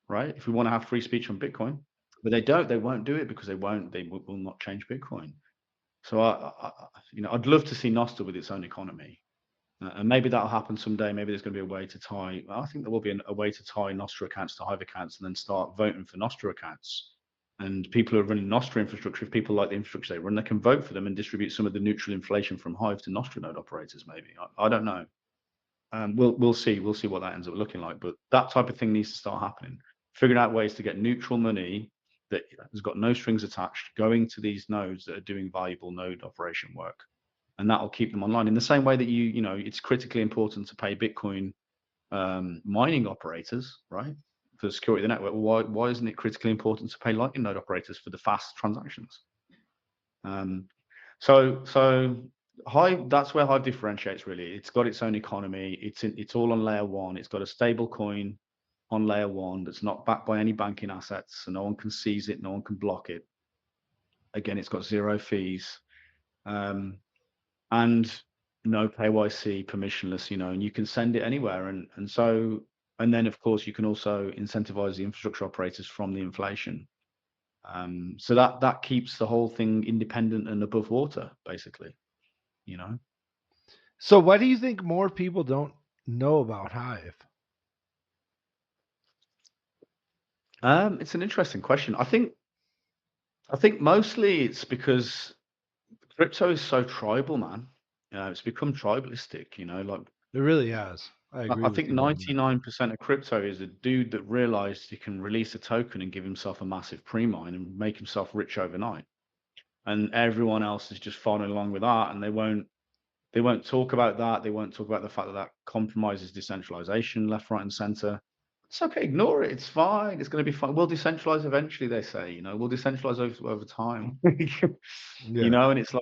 right? If we want to have free speech on Bitcoin, but they won't do it because they will not change Bitcoin. So I'd love to see Nostra with its own economy, and maybe that'll happen someday. Maybe there's going to be a way to tie. I think there will be a way to tie Nostra accounts to Hive accounts, and then start voting for Nostra accounts. And people who are running Nostra infrastructure, if people like the infrastructure they run, they can vote for them and distribute some of the neutral inflation from Hive to Nostra node operators. Maybe I don't know. We'll see. We'll see what that ends up looking like. But that type of thing needs to start happening. Figuring out ways to get neutral money that has got no strings attached going to these nodes that are doing valuable node operation work, and that will keep them online. In the same way that it's critically important to pay Bitcoin mining operators, right, for the security of the network. Why isn't it critically important to pay Lightning node operators for the fast transactions? So Hive, that's where Hive differentiates really. It's got its own economy. It's all on layer one. It's got a stable coin on layer one that's not backed by any banking assets, so no one can seize it, no one can block it. Again, it's got zero fees, and no KYC, permissionless, and you can send it anywhere. And then of course you can also incentivize the infrastructure operators from the inflation. So that keeps the whole thing independent and above water, basically. You know. So why do you think more people don't know about Hive? It's an interesting question. I think mostly it's because crypto is so tribal, man. It's become tribalistic. Like It really has. I agree I with think you on that. 99% of crypto is a dude that realized he can release a token and give himself a massive pre-mine and make himself rich overnight. And everyone else is just following along with that, and they won't talk about that. They won't talk about the fact that that compromises decentralization left, right, and center. It's okay, ignore it. It's fine. It's going to be fine. We'll decentralize eventually, they say. We'll decentralize over time. Yeah. And it's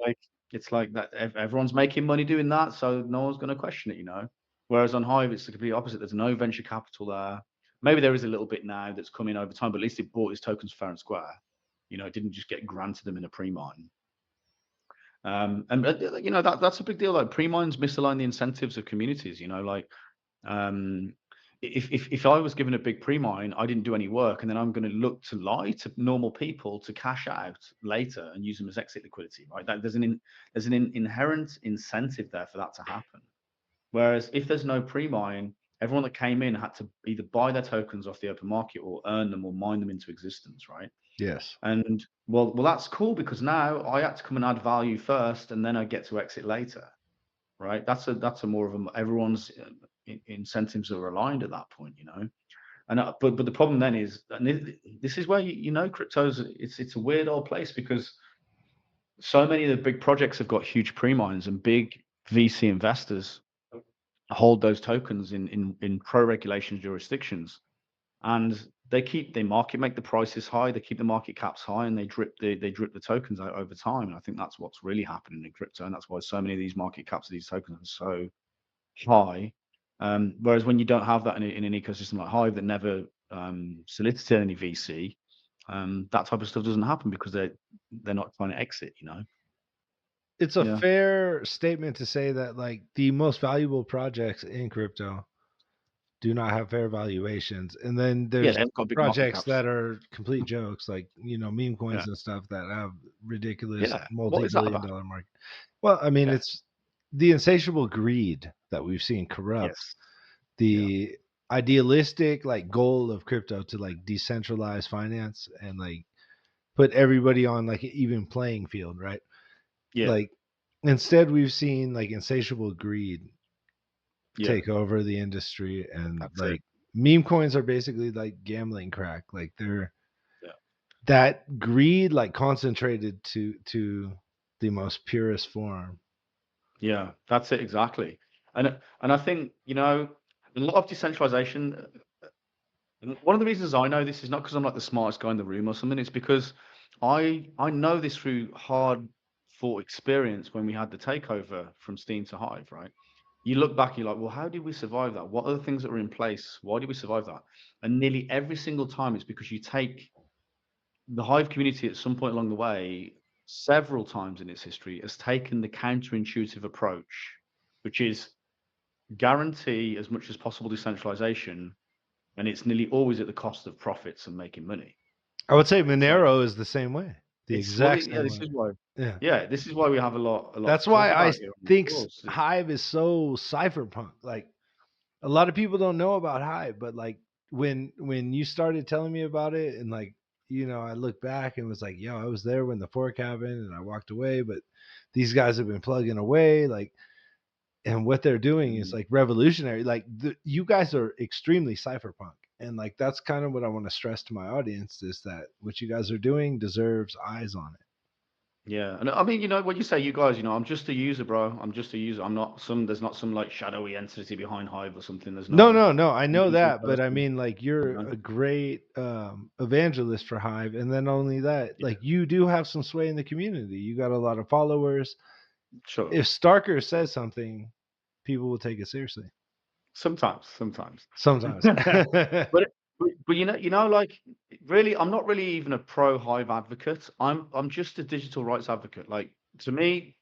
like that. Everyone's making money doing that, so no one's going to question it. Whereas on Hive, it's the complete opposite. There's no venture capital there. Maybe there is a little bit now that's coming over time, but at least it bought its tokens fair and square. It didn't just get granted them in a pre-mine. And that's a big deal. Like pre-mines misalign the incentives of communities. Um, if I was given a big pre-mine, I didn't do any work, and then I'm going to look to lie to normal people to cash out later and use them as exit liquidity, right? There's an inherent incentive there for that to happen. Whereas if there's no pre-mine, everyone that came in had to either buy their tokens off the open market or earn them or mine them into existence, right? Yes. And well, that's cool because now I had to come and add value first, and then I get to exit later, right? That's a more of a everyone's incentives are aligned at that point, And but the problem then is, and this is where crypto's it's a weird old place, because so many of the big projects have got huge pre-mines, and big VC investors hold those tokens in pro-regulation jurisdictions, and they make the prices high, they keep the market caps high, and they drip the tokens out over time. And I think that's what's really happening in crypto, and that's why so many of these market caps of these tokens are so high. Whereas when you don't have that in an ecosystem like Hive that never solicited any VC, that type of stuff doesn't happen, because they're not trying to exit. It's a Yeah. fair statement to say that like the most valuable projects in crypto do not have fair valuations, and then there's they've got big market projects caps. that are complete jokes, like meme coins Yeah. and stuff that have ridiculous Yeah. What is that multi-billion-dollar market. Well, I mean, Yeah. it's the insatiable greed that we've seen corrupt Yes. the idealistic like goal of crypto to like decentralize finance and like put everybody on like an even playing field, right? Yeah. Like instead we've seen like insatiable greed Yeah. take over the industry, and That's like it. meme coins are basically like gambling crack. Like they're Yeah. that greed like concentrated to the most purest form. Yeah, that's it exactly. And I think, a lot of decentralization. And one of the reasons I know this is not because I'm like the smartest guy in the room or something. It's because I know this through hard fought experience when we had the takeover from Steam to Hive, right? You look back, you're like, well, how did we survive that? What are the things that were in place? Why did we survive that? And nearly every single time, it's because you take the Hive community at some point along the way, several times in its history, has taken the counterintuitive approach, which is guarantee as much as possible decentralization, and it's nearly always at the cost of profits and making money. I would say So Monero is the same way, the exact same this way. is why. Yeah, Yeah, this is why we have a lot that's to talk why I about here on the think course. Hive is so cypherpunk. Like a lot of people don't know about Hive, but like when you started telling me about it, and like I look back and was like, yo, I was there when the fork happened, and I walked away, but these guys have been plugging away, like, and what they're doing is Mm, like revolutionary. Like you guys are extremely cypherpunk, and like that's kind of what I want to stress to my audience, is that what you guys are doing deserves eyes on it. yeah, and I mean, when you say you guys, I'm just a user, bro. I'm just a user. I'm not some. There's not some like shadowy entity behind Hive or something. There's No, no no, no. I know individual that, but I person. mean, like, You you're know? a great evangelist for Hive, and then only that, Yeah, like, you do have some sway in the community. You got a lot of followers. sure. If Starkerz says something, people will take it seriously. Sometimes. Sometimes. But but like, really, I'm not really even a pro Hive advocate. I'm just a digital rights advocate. Like, to me,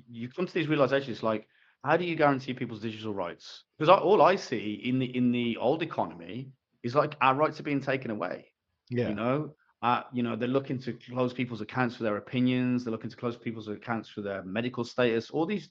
you come to these realizations, like, how do you guarantee people's digital rights? Because all I see in the old economy is like our rights are being taken away. Yeah. You know, they're looking to close people's accounts for their opinions. They're looking to close people's accounts for their medical status. All these,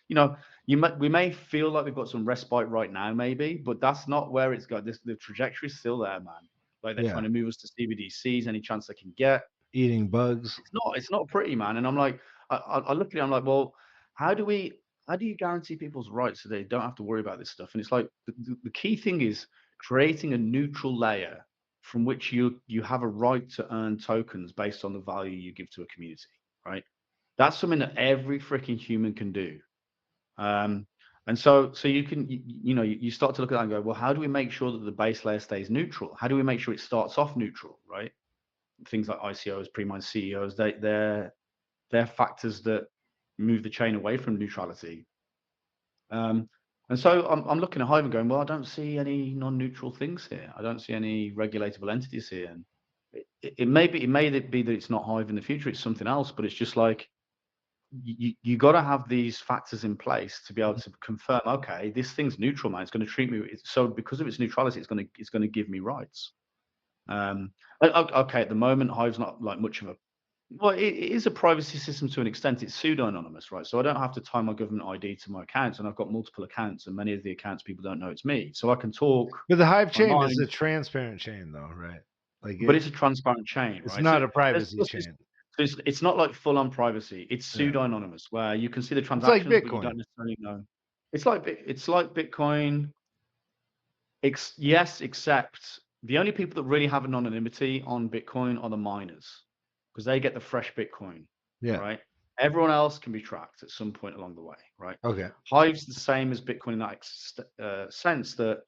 you know, we may feel like we've got some respite right now, maybe, but that's not where it's going. The trajectory is still there, man. Like, they're Yeah. trying to move us to CBDCs any chance they can get. Eating bugs. It's not pretty, man. And I'm like, I look at it, I'm like, well, how do you guarantee people's rights so they don't have to worry about this stuff? And it's like the key thing is creating a neutral layer from which you have a right to earn tokens based on the value you give to a community, right? That's something that every freaking human can do. Um, and so you can, you start to look at that and go, well, how do we make sure that the base layer stays neutral? How do we make sure it starts off neutral, right? Things like ICOs, pre-mined CEOs, they're factors that move the chain away from neutrality. And so I'm looking at Hive and going, well, I don't see any non-neutral things here. I don't see any regulatable entities here. And it may be that it's not Hive in the future. It's something else, but it's just like, you got to have these factors in place to be able to confirm, okay, this thing's neutral, man. It's going to treat me so, because of its neutrality, it's going to give me rights. Okay, at the moment, Hive's not like much of a, well, it is a privacy system to an extent. It's pseudo-anonymous, right? So I don't have to tie my government ID to my accounts, and I've got multiple accounts, and many of the accounts people don't know it's me. So I can talk But the Hive my chain is a mind, transparent chain, though, right? Like but it's a transparent chain, it's right? So not a privacy chain. it's not like full-on privacy. It's Yeah. pseudo-anonymous, where you can see the It's like transactions, but you Bitcoin. don't necessarily know. It's like Bitcoin. Yes, except the only people that really have anonymity on Bitcoin are the miners, because they get the fresh Bitcoin, Yeah. right? Everyone else can be tracked at some point along the way, right? Okay. Hive's the same as Bitcoin in that sense that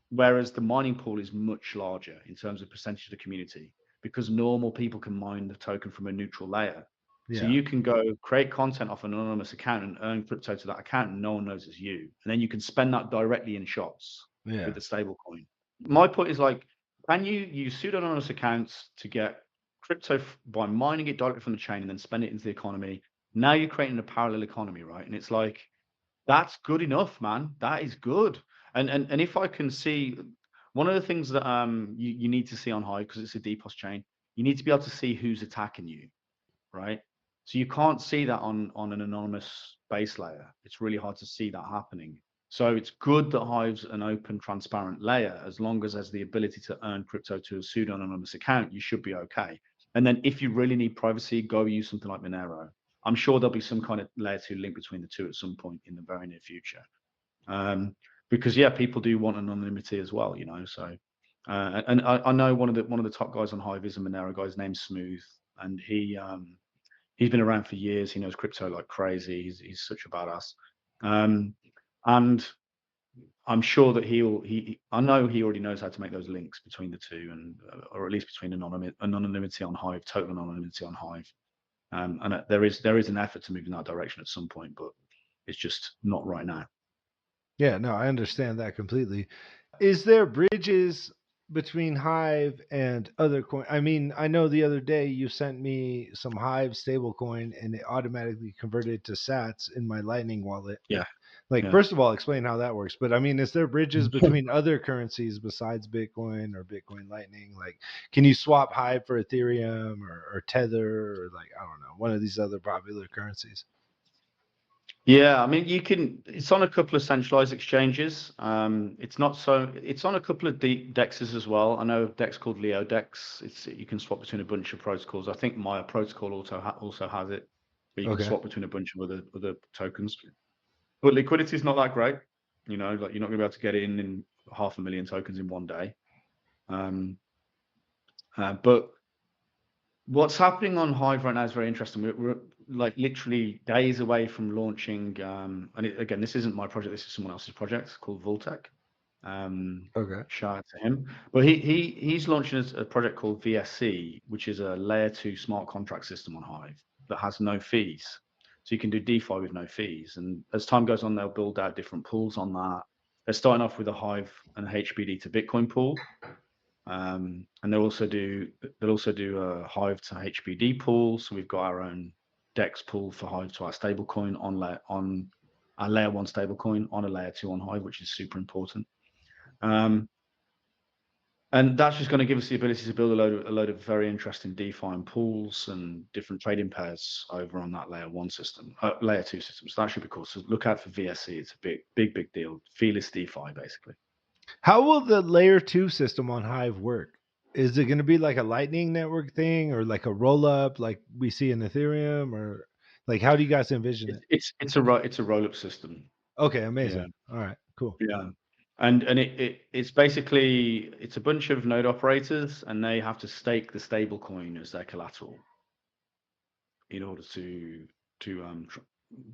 whereas the mining pool is much larger in terms of percentage of the community, because normal people can mine the token from a neutral layer. So Yeah. you can go create content off an anonymous account and earn crypto to that account, and no one knows it's you. And then you can spend that directly in shops Yeah. with the stable coin. My point is like, can you use pseudonymous accounts to get crypto by mining it directly from the chain and then spend it into the economy? Now you're creating a parallel economy, right? And it's like, that's good enough, man. That is good. And if I can see one of the things that you need to see on Hive, because it's a DPoS chain, you need to be able to see who's attacking you, right? So you can't see that on an anonymous base layer. It's really hard to see that happening. So it's good that Hive's an open, transparent layer. As long as there's the ability to earn crypto to a pseudo-anonymous account, you should be okay. And then if you really need privacy, go use something like Monero. I'm sure there'll be some kind of layer 2 link between the two at some point in the very near future. Because yeah, people do want anonymity as well, you know. So and I know one of the top guys on Hive is a Monero guy. His name's Smooth, and he's been around for years. He knows crypto like crazy. He's such a badass. And I'm sure that I know he already knows how to make those links between the two, and or at least between anonymity on Hive, total anonymity on Hive. And there is an effort to move in that direction at some point, but it's just not right now. Yeah, no, I understand that completely. Is there bridges between Hive and other coin? I mean, I know the other day you sent me some Hive stablecoin and it automatically converted to Sats in my Lightning wallet. Yeah, Like, yeah. first of all, explain how that works. But I mean, is there bridges between other currencies besides Bitcoin or Bitcoin Lightning? Like, can you swap Hive for Ethereum or Tether or like, I don't know, one of these other popular currencies? Yeah, I mean, you can. It's on a couple of centralized exchanges. It's not so. It's on a couple of dexes as well. I know a dex called LeoDex. You can swap between a bunch of protocols. I think Maya Protocol also has it, but you can Okay. swap between a bunch of other tokens. But liquidity is not that great. You know, like you're not going to be able to get in 500,000 tokens in one day. But what's happening on Hive right now is very interesting. We're like literally days away from launching. And again, this isn't my project. This is someone else's project called Voltec. Okay. Shout out to him. But he's launching a project called VSC, which is a layer 2 smart contract system on Hive that has no fees. So you can do DeFi with no fees. And as time goes on, they'll build out different pools on that. They're starting off with a Hive and a HBD to Bitcoin pool. And they'll also do a Hive to HBD pool. So we've got our own DEX pool for Hive to our stablecoin on our layer 1 stablecoin on a layer 2 on Hive, which is super important. And that's just going to give us the ability to build a load of very interesting DeFi and pools and different trading pairs over on that layer 1 system, layer 2 system. So that should be cool. So look out for VSC. It's a big deal. Feeless DeFi, basically. How will the layer 2 system on Hive work? Is it going to be like a Lightning Network thing or like a roll up like we see in Ethereum, or like how do you guys envision it? It's a roll up system. Okay, Yeah, amazing. All right, cool. yeah. And it's basically it's a bunch of node operators, and they have to stake the stable coin as their collateral in order to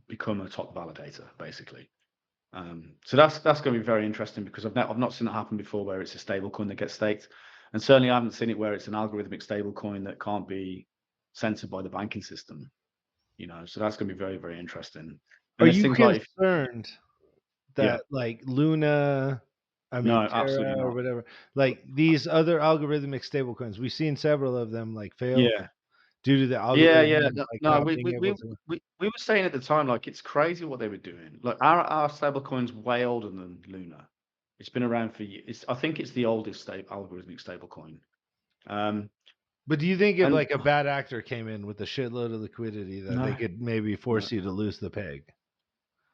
become a top validator, basically. So that's going to be very interesting because I've not seen that happen before, where it's a stable coin that gets staked, and certainly I haven't seen it where it's an algorithmic stable coin that can't be censored by the banking system. You know, so that's going to be very, very interesting. Are And there's you things like concerned yeah, that like Luna, I no, mean absolutely Terra or not. whatever, like these other algorithmic stablecoins, we've seen several of them like fail Yeah, due to the yeah. algorithm No, like no, not being able to. we were saying at the time, like, it's crazy what they were doing. Like our stable coin's way older than Luna. It's been around for years. I think it's the oldest algorithmic stable coin. But do you think if And like a bad actor came in with a shitload of liquidity that they no, could maybe no, force you to lose the peg?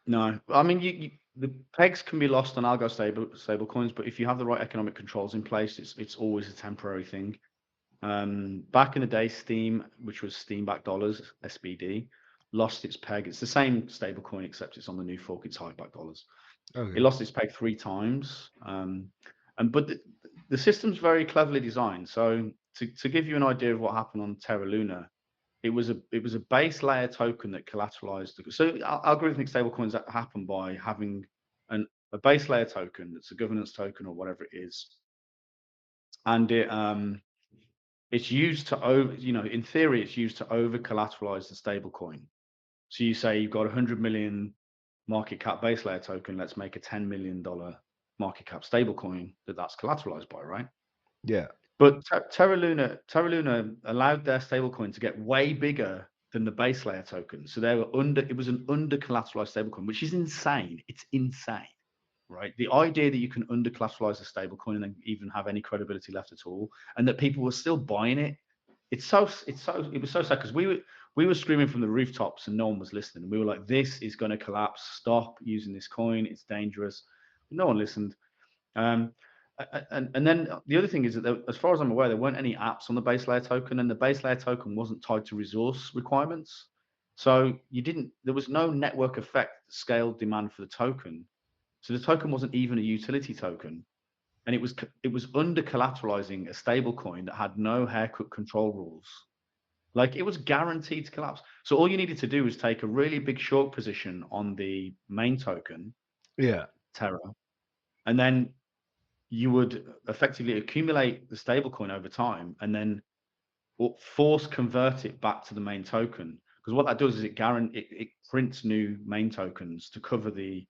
no. I mean, the pegs can be lost on algo stable coins, but if you have the right economic controls in place, it's always a temporary thing. Back in the day, Steam, which was Steam backed dollars, SBD, lost its peg. It's the same stable coin, except it's on the new fork. It's Hive backed dollars. It Okay. lost its peg 3 times. But the system's very cleverly designed. So to give you an idea of what happened on Terra Luna, it was a base layer token that collateralized. So algorithmic stablecoins that happen by having a base layer token that's a governance token or whatever it is, and it's used to in theory, it's used to over collateralize the stablecoin. So you say you've got 100 million market cap base layer token. Let's make a $10 million market cap stablecoin that's collateralized by, right? Yeah. But Terra Luna allowed their stablecoin to get way bigger than the base layer token. So it was an under collateralized stablecoin, which is insane. It's insane, right? The idea that you can under collateralize a stablecoin and then even have any credibility left at all, and that people were still buying it. It was so sad because we were screaming from the rooftops and no one was listening. We were like, this is going to collapse. Stop using this coin. It's dangerous. But no one listened. And then the other thing is that as far as I'm aware, there weren't any apps on the base layer token, and the base layer token wasn't tied to resource requirements. So there was no network effect that scaled demand for the token. So the token wasn't even a utility token, and it was under collateralizing a stable coin that had no haircut control rules. Like, it was guaranteed to collapse. So all you needed to do was take a really big short position on the main token, Terra, and then you would effectively accumulate the stablecoin over time and then force convert it back to the main token. Because what that does is it prints new main tokens to cover the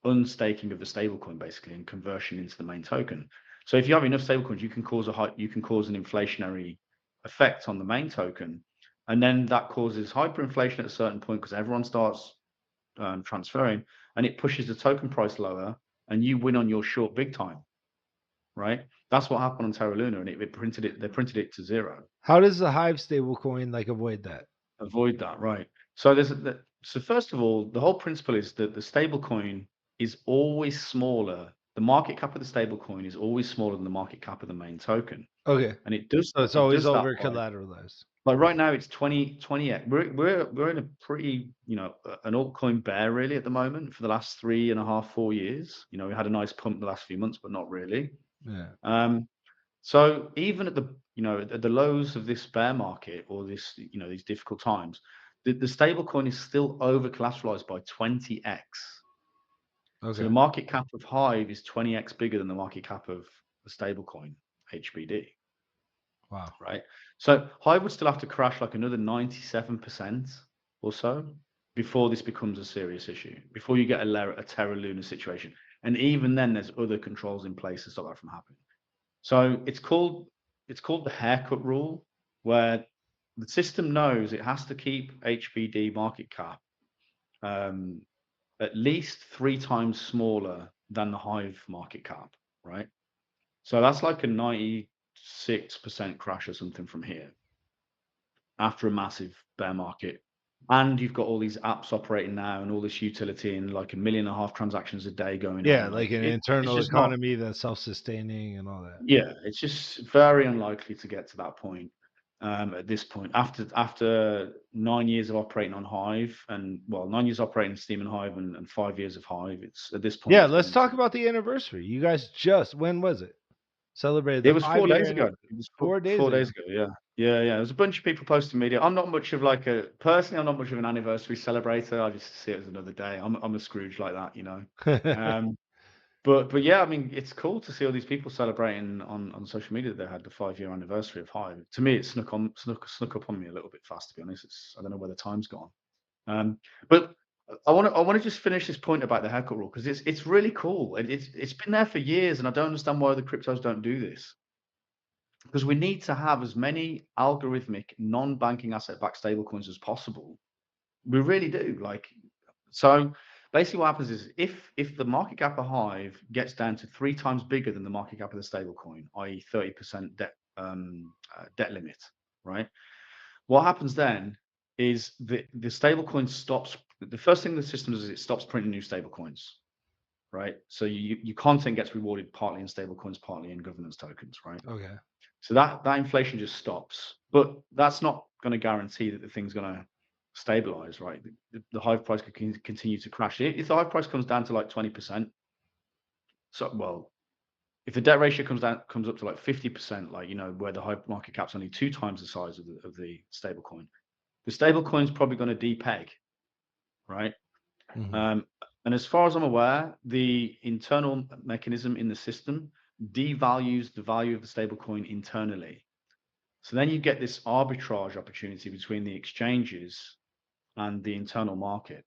unstaking of the stablecoin, basically, and conversion into the main token. So if you have enough stablecoins, you can cause an inflationary effect on the main token, and then that causes hyperinflation at a certain point because everyone starts transferring, and it pushes the token price lower, and you win on your short big time, right? That's what happened on Terra Luna, and they printed it to zero. How does the Hive stablecoin avoid that? Avoid that, right? So so first of all, the whole principle is that the stablecoin is always smaller. The market cap of the stablecoin is always smaller than the market cap of the main token. Okay. And it does. So it's always over collateralized. Like right now, it's 20x. We're in a pretty, an altcoin bear really at the moment for the last 3.5, 4 years. We had a nice pump the last few months, but not really. Yeah. So even at the lows of this bear market or this, these difficult times, the stable coin is still over collateralized by 20x. Okay. So the market cap of Hive is 20x bigger than the market cap of the stable coin, HBD. Wow. Right. So Hive would still have to crash like another 97% or so before this becomes a serious issue, before you get a Terra Luna situation. And even then, there's other controls in place to stop that from happening. So it's called the haircut rule, where the system knows it has to keep HBD market cap at least 3 times smaller than the Hive market cap, right? So that's like a 96% crash or something from here after a massive bear market. And you've got all these apps operating now and all this utility and like 1.5 million transactions a day going on. Yeah, like an internal economy that's self-sustaining and all that. Yeah, it's just very unlikely to get to that point at this point. After 9 years of operating on Hive, 9 years operating Steam and Hive and 5 years of Hive, it's at this point. Yeah, let's talk about the anniversary. You guys when was it? Celebrated the 5 year. It was 4 days ago. It was 4 days ago. Yeah. There was a bunch of people posting media. I'm not much of personally, I'm not much of an anniversary celebrator. I just see it as another day. I'm a Scrooge like that, But yeah, I mean, it's cool to see all these people celebrating on social media that they had the 5-year anniversary of Hive. To me, it snuck up on me a little bit fast, to be honest. I don't know where the time's gone. But I want to just finish this point about the haircut rule because it's really cool. It's been there for years, and I don't understand why the cryptos don't do this. Because we need to have as many algorithmic non-banking asset-backed stablecoins as possible. We really do. So basically what happens is if the market cap of Hive gets down to 3 times bigger than the market cap of the stablecoin, i.e. 30% debt limit, right? What happens then is the stablecoin stops. The first thing the system does is it stops printing new stablecoins, right? So your content gets rewarded partly in stablecoins, partly in governance tokens, right? Okay. So that inflation just stops, but that's not going to guarantee that the thing's going to stabilize, right? The Hive price could continue to crash. If the Hive price comes down to like 20%, So, well, if the debt ratio comes up to like 50%, like, where the Hive market cap's only 2 times the size of the stable coin, the stable coin's probably going to depeg, right? Mhm. And as far as I'm aware, the internal mechanism in the system devalues the value of the stable coin internally. So then you get this arbitrage opportunity between the exchanges and the internal market.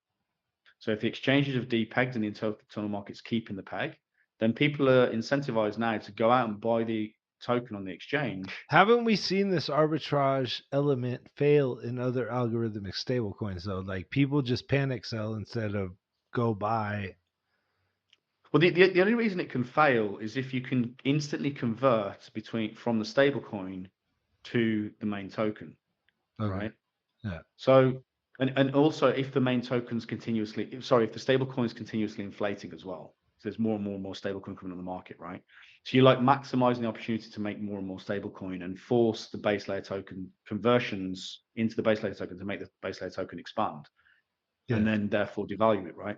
So if the exchanges have depegged and the internal market's keeping the peg, then people are incentivized now to go out and buy the token on the exchange. Haven't we seen this arbitrage element fail in other algorithmic stablecoins though? Like people just panic sell instead of go buy. Well, the only reason it can fail is if you can instantly convert from the stablecoin to the main token, Okay. right? Yeah. So, and also if the main token's if the stable coin is continuously inflating as well. So there's more and more and more stable coin coming on the market, right? So you're like maximizing the opportunity to make more and more stable coin and force the base layer token conversions into the base layer token to make the base layer token expand and Yeah. then therefore devalue it, right?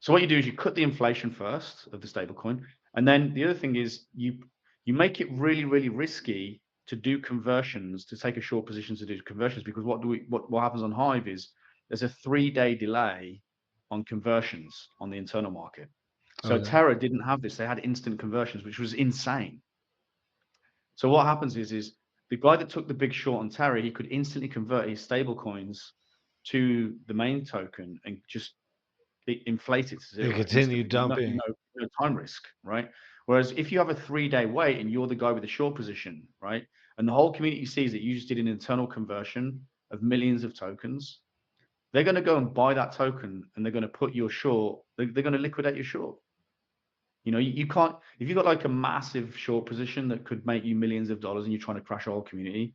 So what you do is you cut the inflation first of the stable coin, and then the other thing is you make it really, really risky to do conversions, to take a short position to do conversions, because what happens on Hive is there's a 3-day delay on conversions on the internal market. So Okay. Terra didn't have this; they had instant conversions, which was insane. So what happens is the guy that took the big short on Terra, he could instantly convert his stable coins to the main token and just inflate it to They zero continue instantly with dumping. no time risk, right? Whereas if you have a 3-day wait and you're the guy with the short position, right, and the whole community sees that you just did an internal conversion of millions of tokens, they're going to go and buy that token and they're going to put your short, they're going to liquidate your short. You can't, if you've got like a massive short position that could make you millions of dollars and you're trying to crash a whole community,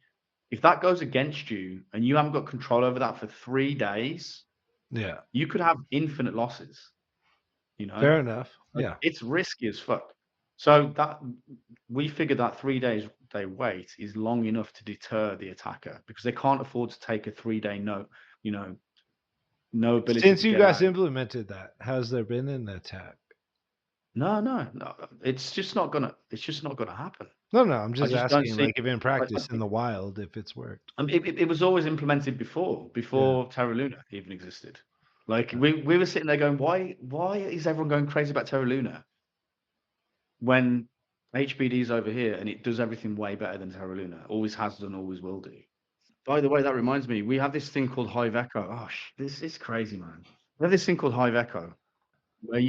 if that goes against you and you haven't got control over that for 3 days, Yeah. you could have infinite losses. Fair enough. Like, Yeah. it's risky as fuck. So that we figured that 3 day wait is long enough to deter the attacker because they can't afford to take a 3-day you know, no ability Since to you get guys out. implemented that, has there been an attack? No. It's just not gonna happen. No, no. I'm I just just don't asking, see. like, if in I practice don't in think. the wild, if it's worked. It was always implemented before Yeah. Terra Luna even existed. Like we were sitting there going, why is everyone going crazy about Terra Luna when HBD's over here and it does everything way better than Terra Luna. Always has done, always will do. By the way, that reminds me, we have this thing called Hive Echo. Oh, this is crazy, man. We have this thing called Hive Echo where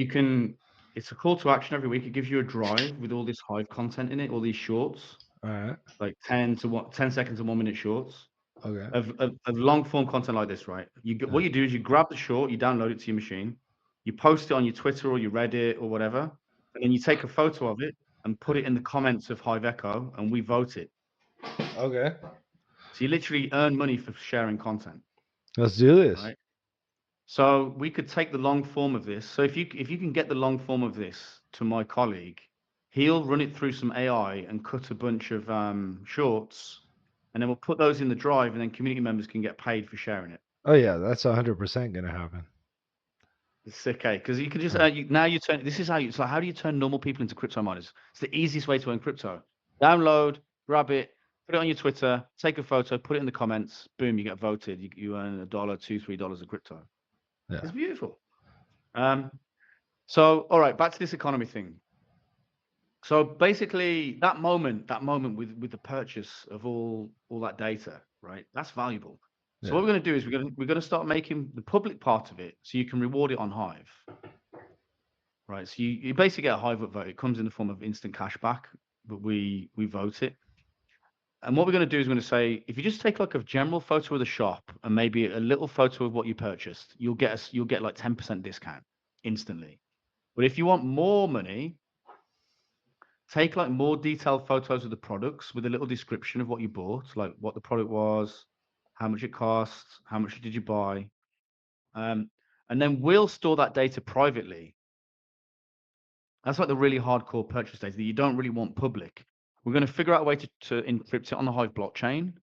it's a call to action every week. It gives you a drive with all this Hive content in it, all these shorts, All right. like 10 seconds and 1 minute shorts Okay. of long form content like this, right? What you do is you grab the short, you download it to your machine, you post it on your Twitter or your Reddit or whatever, and then you take a photo of it and put it in the comments of Hive Echo, and we vote it. Okay. So you literally earn money for sharing content, Let's do this. right? So we could take the long form of this. So if you can get the long form of this to my colleague, he'll run it through some AI and cut a bunch of shorts, and then we'll put those in the drive, and then community members can get paid for sharing it. Oh yeah, that's 100% gonna happen. It's sick, eh? Because you can just Yeah. now you turn. This is how you. It's like, how do you turn normal people into crypto miners? It's the easiest way to earn crypto. Download, grab it, put it on your Twitter, take a photo, put it in the comments. Boom, you get voted. You earn $1, $2, $3 of crypto. Yeah. It's beautiful. So all right, back to this economy thing. So basically, that moment with the purchase of all that data, right? That's valuable. So what Yeah. we're going to do is we're going to start making the public part of it so you can reward it on Hive. Right, so you basically get a Hive vote. It comes in the form of instant cash back, but we vote it. And what we're going to do is we're going to say, if you just take like a general photo of the shop and maybe a little photo of what you purchased, you'll get like 10% discount instantly. But if you want more money, take like more detailed photos of the products with a little description of what you bought, like what the product was, how much it costs, how much did you buy, and then we'll store that data privately. That's like the really hardcore purchase data that you don't really want public. We're going to figure out a way to encrypt it on the Hive blockchain,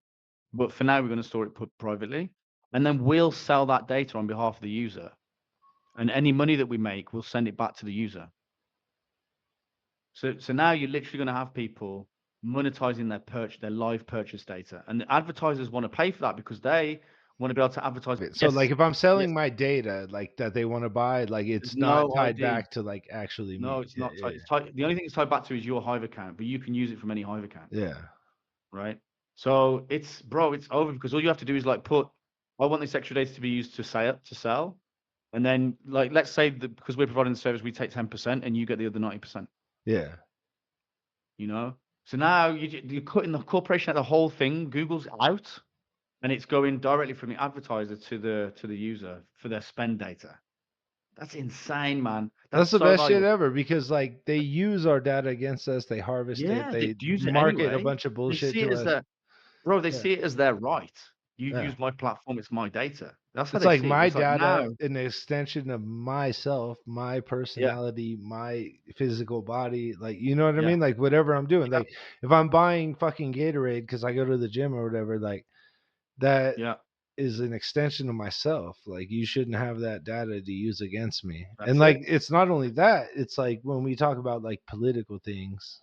but for now we're going to store it privately, and then we'll sell that data on behalf of the user, and any money that we make, we'll send it back to the user. So now you're literally going to have people monetizing their live purchase data, and the advertisers want to pay for that because they want to be able to advertise. So like if I'm Yes, selling my data like that they want to buy, like there's it's not no tied ID. back to like actually No, me. it's Yeah, not yeah, tied. It's tied. The only thing it's tied back to is your Hive account, but you can use it from any Hive account, yeah. right? So it's over because all you have to do is like put, I want this extra data to be used to sell, and then like let's say that because we're providing the service, we take 10% and you get the other 90%. Yeah. You know, so now you're cutting the corporation out the whole thing. Google's out, and it's going directly from the advertiser to the user for their spend data. That's insane, man. That's That's the so best shit valuable. ever because like they use our data against us, they harvest it, Yeah, they they use it market a anyway. bunch of They bullshit see it to as us. their bro. They Yeah. see it as their right. You Yeah. use my platform; it's my data. That's how It's they like see it. my It's like now, data, an extension of myself, my yeah, personality, my physical body. Like, you know what I yeah, mean? Like, whatever I'm doing. yeah, Like, if I'm buying fucking Gatorade because I go to the gym or whatever, like, that yeah. is an extension of myself. Like, you shouldn't have that data to use against me. And, That's like, it. it's not only that, it's like when we talk about like political things,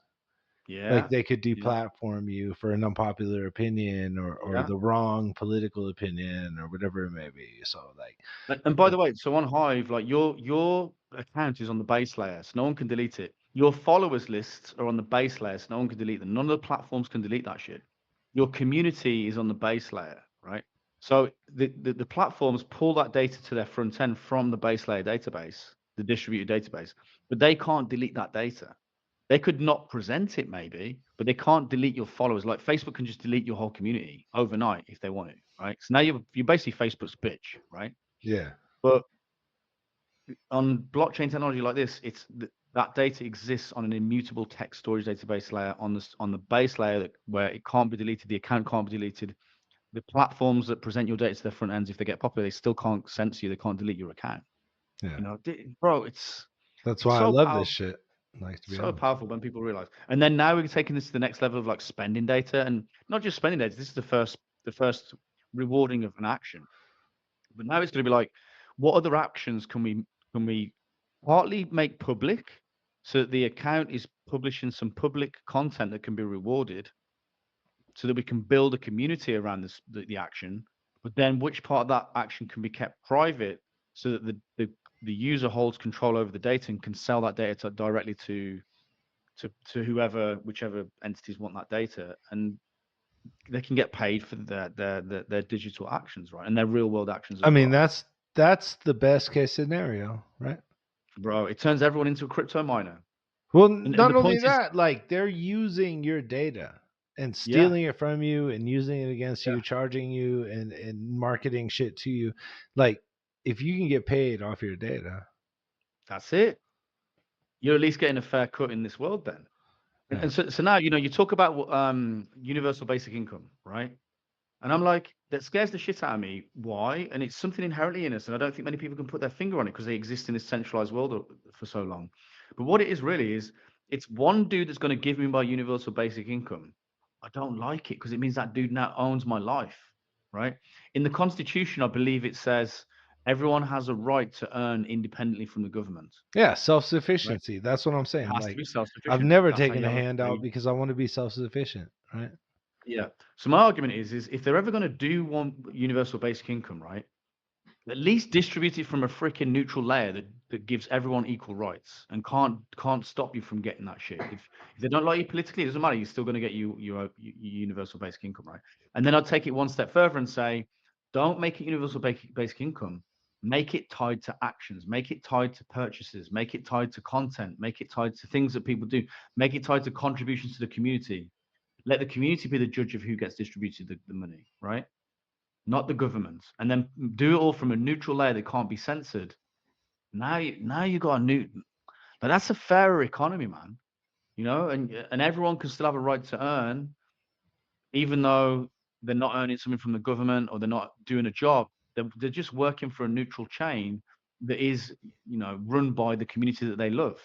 like Yeah, they could yeah, deplatform you for an unpopular opinion or yeah. the wrong political opinion or whatever it may be. So, like, And by the way, so on Hive, like your account is on the base layer, so no one can delete it. Your followers lists are on the base layer, so no one can delete them. None of the platforms can delete that shit. Your community is on the base layer, right? So the platforms pull that data to their front end from the base layer database, the distributed database, but they can't delete that data. They could not present it maybe, but they can't delete your followers. Like Facebook can just delete your whole community overnight if they want to, right? So now you're basically Facebook's bitch, right? yeah. But on blockchain technology like this, that data exists on an immutable text storage database layer on the base layer where it can't be deleted, the account can't be deleted. The platforms that present your data to their front ends, if they get popular, they still can't censor you. They can't delete your account. Yeah. You know, bro, That's it's why I so love this powerful, shit. Like, to be so honest. powerful when people realize. And then now we're taking this to the next level of like spending data, and not just spending data. This is the first rewarding of an action. But now it's going to be like, what other actions can we partly make public so that the account is publishing some public content that can be rewarded so that we can build a community around the action, but then which part of that action can be kept private so that the user holds control over the data and can sell that data directly to whichever entities want that data, and they can get paid for their digital actions, right, and their real world actions I as mean, well. that's the best case scenario, right? Bro, it turns everyone into a crypto miner. Well, And not the only point is, that, like they're using your data and yeah, stealing it from you and using it against yeah, you, charging you and marketing shit to you. Like, if you can get paid off your data, that's it. You're at least getting a fair cut in this world then. And, yeah. and so now, you talk about universal basic income, right? And I'm like, that scares the shit out of me. Why? And it's something inherently in us, and I don't think many people can put their finger on it because they exist in this centralized world for so long. But what it is really is, it's one dude that's going to give me my universal basic income. I don't like it because it means that dude now owns my life, right? In the Constitution, I believe it says everyone has a right to earn independently from the government, Yeah, right? self-sufficiency. That's what I'm It saying. has to Like, be I've self-sufficient. never That's how taken you a have a handout free. because I want to be self-sufficient, right? Yeah. So my argument is if they're ever going to do one universal basic income, right? At least distribute it from a freaking neutral layer that gives everyone equal rights and can't stop you from getting that shit. If they don't like you politically, it doesn't matter. You're still going to get your universal basic income, right? And then I'd take it one step further and say, don't make it universal basic income. Make it tied to actions. Make it tied to purchases. Make it tied to content. Make it tied to things that people do. Make it tied to contributions to the community. Let the community be the judge of who gets distributed the money, right? Not the government, and then do it all from a neutral layer that can't be censored. Now you got a new. Now that's a fairer economy, man. And everyone can still have a right to earn, even though they're not earning something from the government or they're not doing a job. They're just working for a neutral chain that is, run by the community that they love,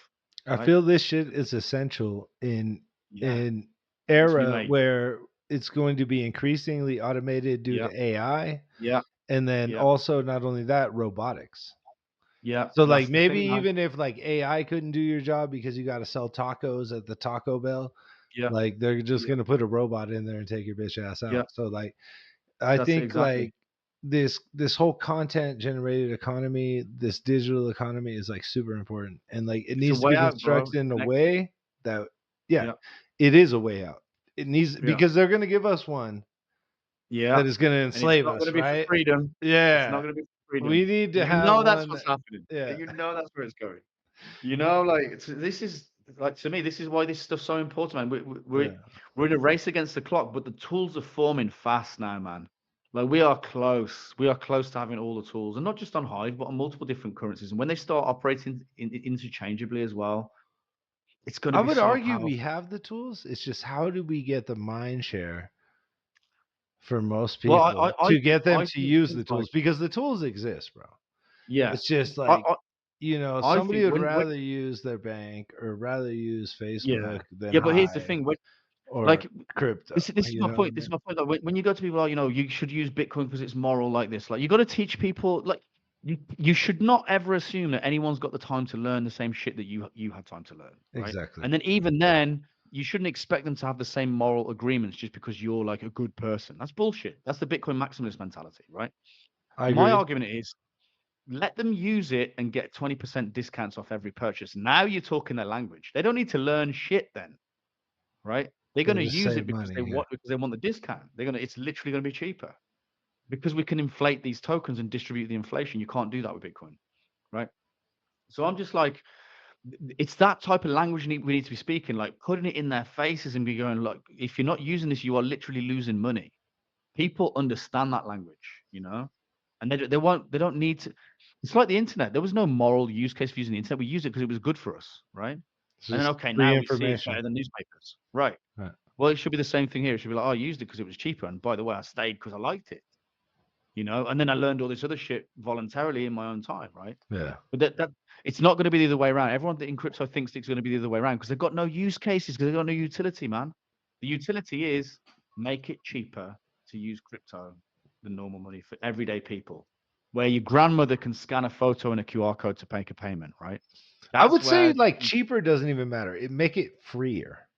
I right? feel this shit is essential in Yeah, an it's new era age. where it's going to be increasingly automated due Yeah, to AI. yeah, And then yeah, also not only that, robotics. Yeah, So that's like the maybe thing, man. even if like AI couldn't do your job because you got to sell tacos at the Taco Bell, Yeah, like they're just yeah, gonna put a robot in there and take your bitch ass yeah. out. So like I That's it think exactly. like this whole content generated economy, this digital economy is like super important, and like it It's a needs to way be out, bro. constructed It's in a connected. way that yeah, Yeah, it is a way out. It needs yeah, because they're gonna give us one yeah. that is gonna And it's enslave not going us, to be for right? freedom. It's not Yeah. going to be for freedom. We need to You have know that's one what's that happening. yeah. You know that's where it's going. You know, like this is like to me, this is why this stuff's so important, man. Yeah. We're in a race against the clock, but the tools are forming fast now, man. Like we are close. We are close to having all the tools, and not just on Hive, but on multiple different currencies. And when they start operating interchangeably as well, it's going to I be would so argue we powerful. have the tools. It's just how do we get the mind share for most Well, people to get them I to think use the things like tools because the tools exist, bro. yeah, It's just I like, I, I somebody think would when rather use their bank or rather use yeah Facebook than yeah, but here's the Hive thing. or Like crypto. this is You my know what I point. This is mean? my point. Like when you go to people, like, you should use Bitcoin because it's moral, like this. Like you got to teach people. Like you should not ever assume that anyone's got the time to learn the same shit that you had time to learn, right? Exactly. And then even then, you shouldn't expect them to have the same moral agreements just because you're like a good person. That's bullshit. That's the Bitcoin maximalist mentality, right? I My agree. argument is let them use it and get 20% discounts off every purchase. Now you're talking their language. They don't need to learn shit then, right? They're going They'll to just use save it because money. Yeah. they want the discount. It's literally going to be cheaper because we can inflate these tokens and distribute the inflation. You can't do that with Bitcoin, right? So I'm just like, it's that type of language we need to be speaking, like putting it in their faces and be going, look, if you're not using this, you are literally losing money. People understand that language, and they don't need to. It's like the internet. There was no moral use case for using the internet. We used it because it was good for us, right? It's And then just okay, free now we see it's information. better than newspapers, right? Right. Well, it should be the same thing here. It should be like, oh, I used it because it was cheaper, and by the way, I stayed because I liked it, and then I learned all this other shit voluntarily in my own time, right? Yeah. But that it's not going to be the other way around. Everyone in crypto thinks it's going to be the other way around because they've got no use cases because they've got no utility, man. The utility is make it cheaper to use crypto than normal money for everyday people, where your grandmother can scan a photo and a QR code to make a payment, right? I That's would say where, like cheaper doesn't even matter. It make it freer.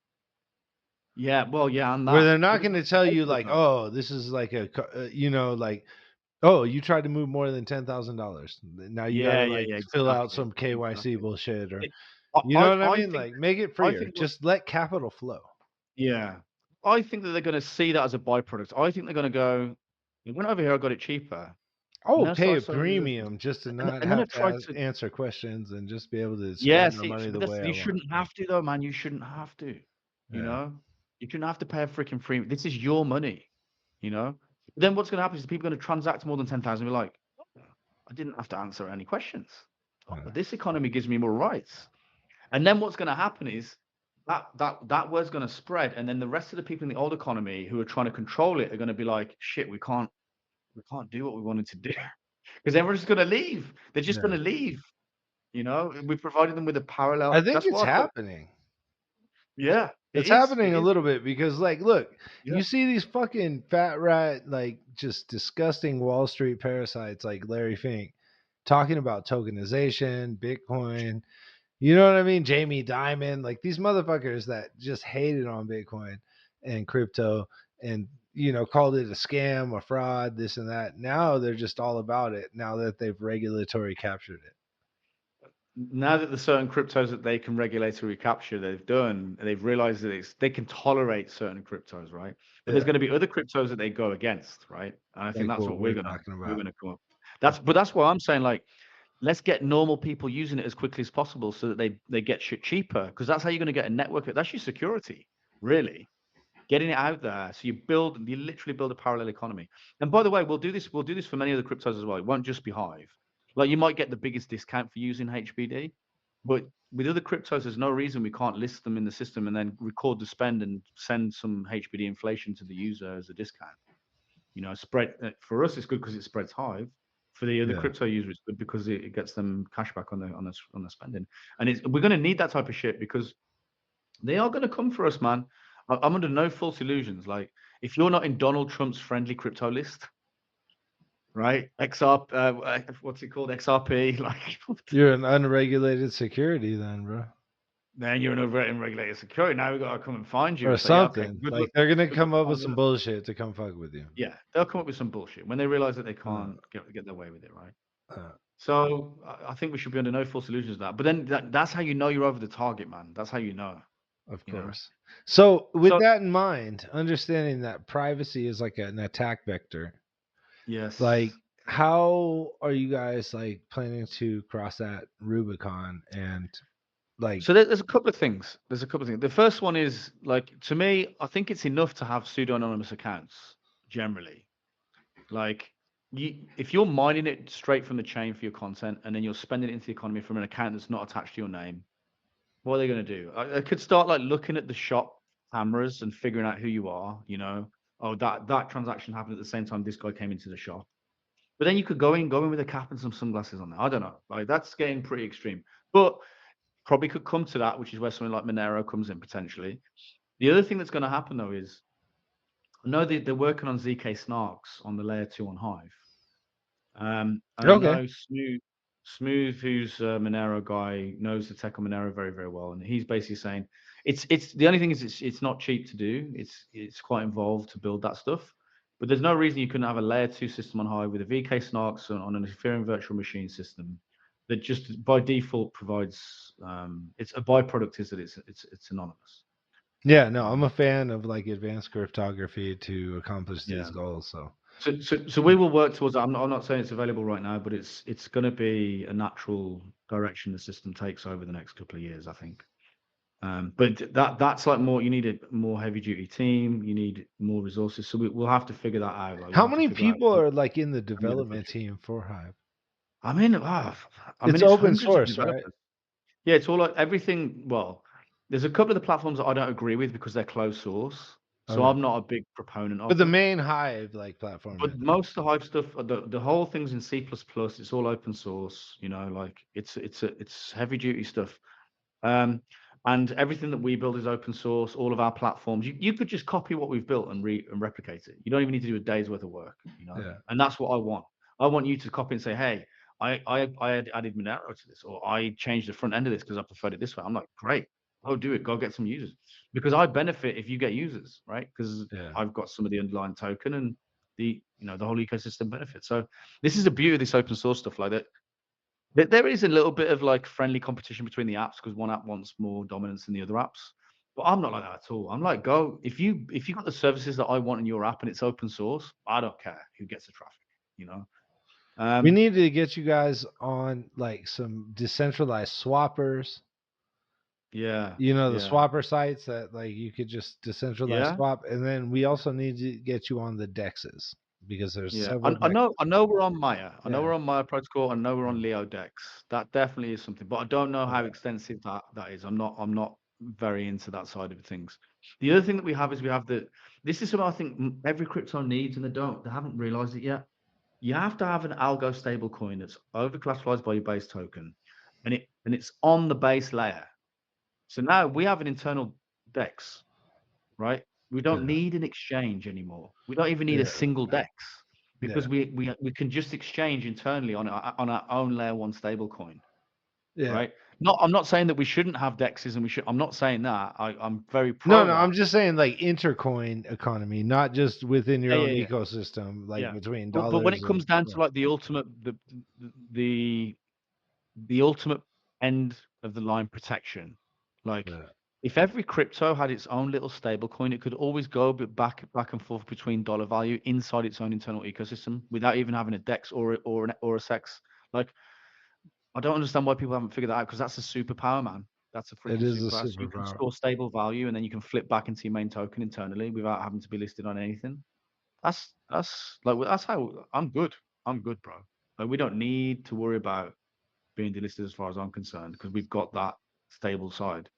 yeah, well, yeah, and Where that, they're but not it's going not to tell you cheaper like, though. oh, this is like like, oh, you tried to move more than $10,000. Now you got to Yeah, yeah, like yeah, fill out exactly, some KYC exactly. bullshit or It, you know what I I mean? think, Like make it I freer. think what, Just let capital flow. yeah, I think that they're going to see that as a byproduct. I think they're going to go, I went over here, I got it cheaper. I And will then I pay started a selling the other things. premium just to And, not and then I have to tried to, answer questions and just be able to yeah, spend my see, money but the way I you want. shouldn't have to though, man. You shouldn't have to, you Yeah. know? You shouldn't have to pay a freaking free. This is your money, you know? Then what's going to happen is people are going to transact more than 10,000 and be like, "Oh, I didn't have to answer any questions. Oh, Yeah. this economy gives me more rights." And then what's going to happen is that word's going to spread. And then the rest of the people in the old economy who are trying to control it are going to be like, shit, we can't do what we wanted to do because everyone's just going to leave. They're just going Yeah. to leave. We provided them with a I parallel. think That's it's why I thought, happening. yeah, it It's is. It happening a is. little bit because, like, look, Yeah. you see these fucking fat rat, like, just disgusting Wall Street parasites like Larry Fink talking about tokenization, Bitcoin. You know what I mean? Jamie Dimon, like these motherfuckers that just hated on Bitcoin and crypto and, called it a scam, a fraud, this and that. Now they're just all about it now that they've regulatory captured it. Now that the certain cryptos that they can regulatory capture, they've done, they've realized that they can tolerate certain cryptos, right? But there's Yeah, going to be other cryptos that they go against, right? And I think like that's what what we're talking we're about. gonna come up. That's why I'm saying, like, let's get normal people using it as quickly as possible so that they get shit cheaper because that's how you're going to get a network. That's your security, really. Getting it out there so you literally build a parallel economy. And by the way, we'll do this for many other cryptos as well. It won't just be Hive. Like you might get the biggest discount for using HBD, but with other cryptos, there's no reason we can't list them in the system and then record the spend and send some HBD inflation to the user as a discount. Spread for us, it's good because it spreads Hive. For the other Yeah. crypto users, it's good because it gets them cash back on the spending. And we're going to need that type of shit because they are going to come for us, man. I'm under no false illusions. Like, if you're not in Donald Trump's friendly crypto list, right? XR, what's it called? XRP. Like, You're an unregulated security then, bro. then you're an unregulated security. Now we got to come and find you Or and say, yeah, okay, something. good Like luck. they're gonna Good luck come up with finding some us. bullshit to come fuck with you. Yeah, they'll come up with some bullshit when they realize that they Uh, can't get their way with it, right? uh, So I think we should be under no false illusions of that. But then that's how you know you're over the target, man. That's how you know, of you know. course. So with So that in mind, understanding that privacy is like an attack vector, like yes. how are you guys like planning to cross that Rubicon and like So there's a couple of things. There's a couple of things. The first one is like to me, I think it's enough to have pseudo-anonymous accounts generally. Like if you're mining it straight from the chain for your content and then you're spending it into the economy from an account that's not attached to your name, what are they going to do? I could start like looking at the shop cameras and figuring out who you are. You know, oh that transaction happened at the same time this guy came into the shop. But then you could go in with a cap and some sunglasses on there. I don't know. Like that's getting pretty extreme. But probably could come to that, which is where something like Monero comes in potentially. The other thing that's going to happen though is I know they're working on ZK snarks on the layer 2 on Hive. And I okay. know Smooth, who's a Monero guy, knows the tech on Monero very, very well, and he's basically saying it's the only thing is it's not cheap to do. It's quite involved to build that stuff, but there's no reason you couldn't have a layer 2 system on Hive with a VK snarks on an Ethereum virtual machine system that just by default provides it's a byproduct is that it's anonymous. Yeah, no, I'm Um, a fan of like advanced cryptography to accomplish these yeah. goals. So So we will work towards that. I'm not saying it's available right now, but it's going to be a natural direction the system takes over the next couple of years, I think. But that's like more. You need a more heavy duty team. You need more resources. So we'll have to figure that out. Like we'll how have to many figure out people are like in the how many of the development budget. team for Hive? I mean, It's it's open hundreds of source, right? developers. Yeah, it's all like everything. Well, there's a couple of the platforms that I don't agree with because they're closed source. So Okay. I'm not a big proponent But of the them. main Hive like platform But is. most of the Hive stuff, the whole thing's in C++. It's all open source. You know, like it's heavy duty stuff. Um, and everything that we build is open source. All of our platforms, you could just copy what we've built and replicate it. You don't even need to do a day's worth of work. You know, Yeah. and that's what I want. I want you to copy and say, hey, I had added Monero to this, or I changed the front end of this because I preferred it this way. I'm like, great, go do it. Go get some users because I benefit if you get users, right? Because Yeah. I've got some of the underlying token and the whole ecosystem benefits. So this is the beauty of this open source stuff like that. There is a little bit of like friendly competition between the apps because one app wants more dominance than the other apps. But I'm not like that at all. I'm like, go if you got the services that I want in your app and it's open source, I don't care who gets the traffic. You know. We Um, need to get you guys on like some decentralized swappers. yeah, You know, the yeah, swapper sites that like you could just decentralize yeah, swap, and then we also need to get you on the dexes because there's yeah. several I dexes. know we're on Maya. I know Yeah. we're on Maya Protocol. I know we're Yeah. on Leo Dex. That definitely is something, but I don't know how Okay. extensive that is. I'm not very into that side of things. The other thing that we have is we have the. This is something I think every crypto needs, and they haven't realized it yet. You have to have an algo stable coin that's over collateralized by your base token, and it's on the base layer. So now we have an internal DEX, right? We don't Yeah. need an exchange anymore. We don't even need a Yeah. single DEX Yeah. because we can just exchange internally on our own layer one stable coin, Yeah. right? I'm not saying that we shouldn't have DEXs and we should. I'm not saying that. I'm very No, pro no, that. I'm just saying like intercoin economy, not just within your Yeah, own yeah, yeah, ecosystem, like yeah. between But when dollars it and comes down yeah. to like the the ultimate end of the line protection. Like Yeah. if every crypto had its own little stable coin, it could always go back and forth between dollar value inside its own internal ecosystem without even having a DEX or a SEX. Like I don't understand why people haven't figured that out because that's a superpower, man. That's a It freaking is a superpower. So you can superpower. store stable value and then you can flip back into your main token internally without having to be listed on anything. That's how I'm good. I'm good, bro. Like we don't need to worry about being delisted as far as I'm concerned because we've got that stable side.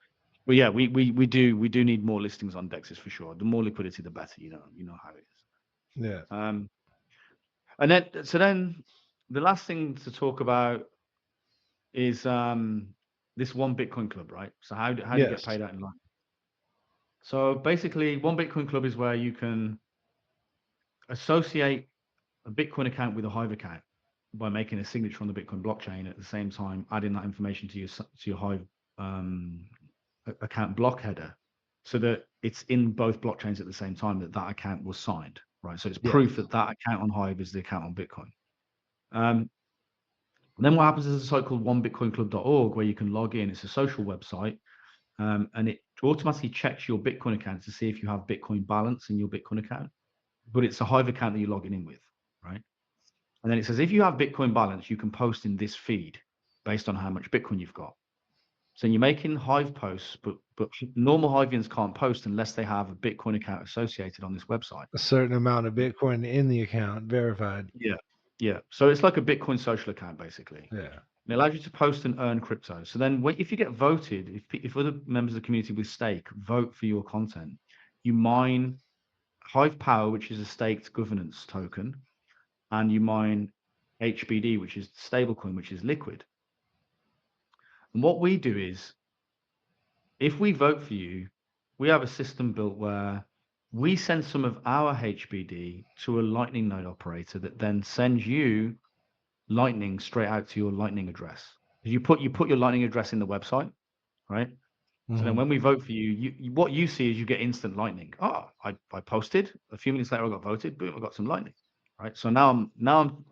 But yeah, we do need more listings on Dexes for sure. The more liquidity, the better. You know how it is. Yeah. And then the last thing to talk about is this one Bitcoin club, right? So how do you get Yes. paid out in line? So basically, one Bitcoin club is where you can associate a Bitcoin account with a Hive account by making a signature on the Bitcoin blockchain at the same time, adding that information to your Hive account block header, so that it's in both blockchains at the same time that that account was signed, right? So it's Yeah. proof that that account on Hive is the account on Bitcoin. Then what happens is a site called onebitcoinclub.org where you can log in. It's a social website, and it automatically checks your Bitcoin account to see if you have Bitcoin balance in your Bitcoin account. But it's a Hive account that you're logging in with, right? And then it says if you have Bitcoin balance, you can post in this feed based on how much Bitcoin you've got. So you're making Hive posts, but normal Hivians can't post unless they have a Bitcoin account associated on this website. A certain amount of Bitcoin in the account verified. Yeah. Yeah. So it's like a Bitcoin social account, basically. Yeah. It allows you to post and earn crypto. So then if you get voted, if other members of the community with stake vote for your content, you mine Hive Power, which is a staked governance token, and you mine HBD, which is stablecoin, which is liquid. And what we do is, if we vote for you, we have a system built where we send some of our HBD to a Lightning node operator that then sends you Lightning straight out to your Lightning address. You put your Lightning address in the website, right? So then when we vote for you, what you see is you get instant Lightning. Oh, I posted. A few minutes later, I got voted. Boom, I got some Lightning, right? So now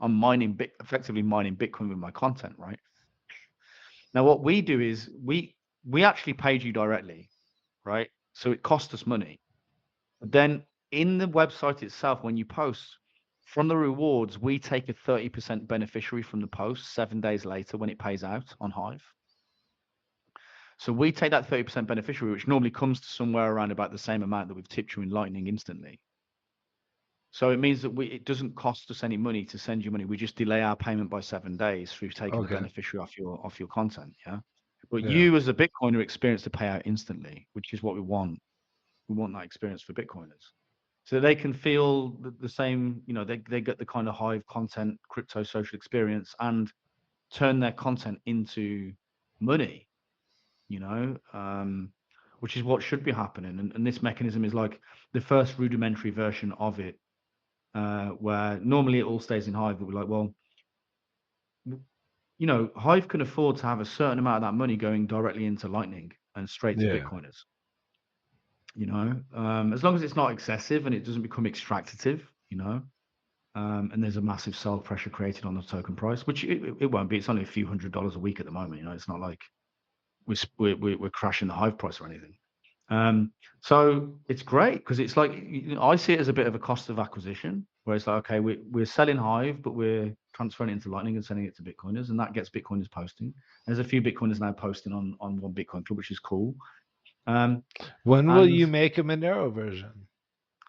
I'm mining effectively mining Bitcoin with my content, right? Now what we do is we actually paid you directly, right? So it cost us money. But then in the website itself, when you post, from the rewards, we take a 30% beneficiary from the post 7 days later when it pays out on Hive. So we take that 30% beneficiary, which normally comes to somewhere around about the same amount that we've tipped you in Lightning instantly. So it means that it doesn't cost us any money to send you money. We just delay our payment by 7 days through taking the beneficiary off your content. Yeah. But you as a Bitcoiner experience the payout instantly, which is what we want. We want that experience for Bitcoiners. So they can feel the same, they get the kind of Hive content, crypto social experience, and turn their content into money, which is what should be happening. And this mechanism is like the first rudimentary version of it, where normally it all stays in Hive, but we're like, well, Hive can afford to have a certain amount of that money going directly into Lightning and straight to Bitcoiners. As long as it's not excessive and it doesn't become extractative, and there's a massive sell pressure created on the token price, which it won't be. It's only a few $100s a week at the moment. It's not like we're crashing the Hive price or anything. So it's great because it's like, I see it as a bit of a cost of acquisition, where it's like, okay, we're selling Hive, but we're transferring it into Lightning and sending it to Bitcoiners, and that gets Bitcoiners posting. There's a few Bitcoiners now posting on One Bitcoin Club, which is cool. When will you make a Monero version?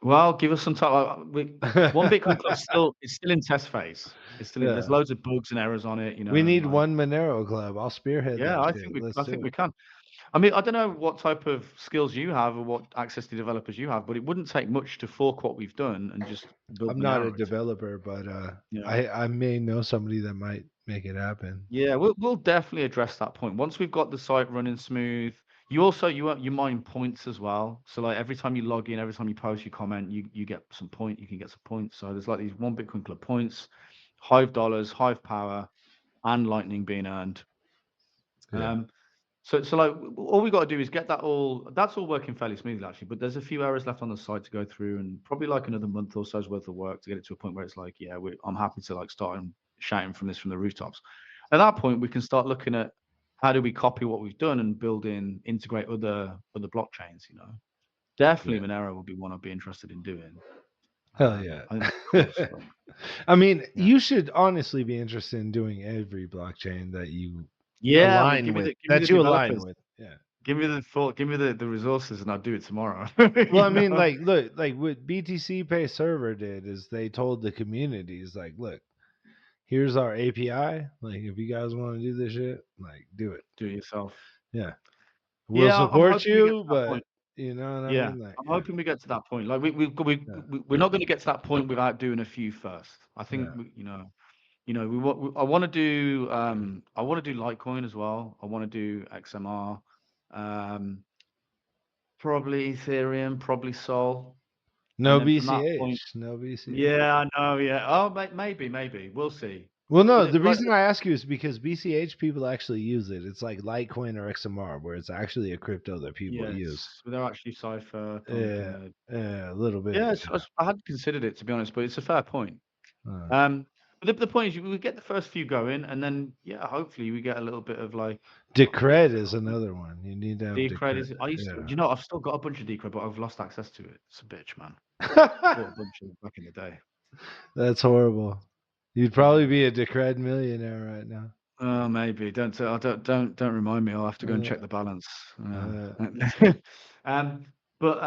Well, give us some time. One Bitcoin Club still in test phase. It's still there's loads of bugs and errors on it. We need one Monero club. I'll spearhead. Yeah, I think we can. I mean, I don't know what type of skills you have or what access to developers you have, but it wouldn't take much to fork what we've done and just build. I'm not a developer, but I may know somebody that might make it happen. Yeah, we'll definitely address that point once we've got the site running smooth. You mine points as well. So like every time you log in, every time you post, you comment, you get some point. You can get some points. So there's like these One Bitcoin Club points, Hive dollars, Hive power, and Lightning being earned. Yeah. So like all we got to do is get that's all working fairly smoothly actually, but there's a few errors left on the site to go through, and probably like another month or so's worth of work to get it to a point where it's like, yeah, I'm happy to like start shouting from the rooftops. At that point, we can start looking at how do we copy what we've done and integrate other blockchains. Definitely Monero would be one I'd be interested in doing. Hell yeah. I mean, you should honestly be interested in doing every blockchain that you align with. Yeah. Give me the resources and I'll do it tomorrow. Well, I mean, like, look, like what BTC Pay Server did is they told the communities, like, look, here's our API. Like, if you guys want to do this shit, like, do it. Do it yourself. Yeah. We'll support you, but you know what I mean? Like, I'm hoping we get to that point. Like we're not going to get to that point without doing a few first. I think I want to do Litecoin as well. I want to do XMR, probably Ethereum, probably Sol. And No then from that point, BCH. No BCH. yeah, I know, yeah. Oh, maybe. We'll see. Well, no, But the like, reason I ask you is because BCH people actually use it. It's like Litecoin or XMR, where it's actually a crypto that people use. yes, they're actually cypherpunk and Yeah, yeah, a little bit. yeah, I hadn't considered it, to be honest, but it's a fair point. Uh, But the point is, we get the first few going, and then yeah, hopefully we get a little bit of like Decred is another one. You need to have Decred. Decred. You know, I've still got a bunch of Decred, but I've lost access to it. It's a bitch, man. I Yeah. bought a bunch of back in the day. That's horrible. You'd probably be a Decred millionaire right now. Oh, maybe. Don't remind me. I'll have to go and check Uh, the balance. uh, Um, but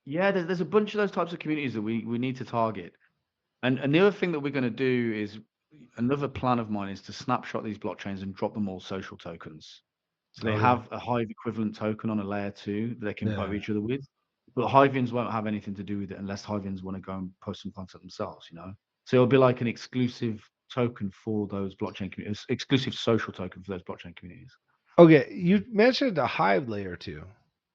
yeah, there's a bunch of those types of communities that we need to target. And the other thing that we're going to do is another plan of mine is to snapshot these blockchains and drop them all social tokens. So they okay. have a Hive equivalent token on a layer 2 that they can vote Yeah. each other with. But Hivians won't have anything to do with it unless Hivians want to go and post some content themselves, you know? So it'll be like an exclusive token for those blockchain communities, exclusive social token for those blockchain communities. Okay, you mentioned a Hive layer 2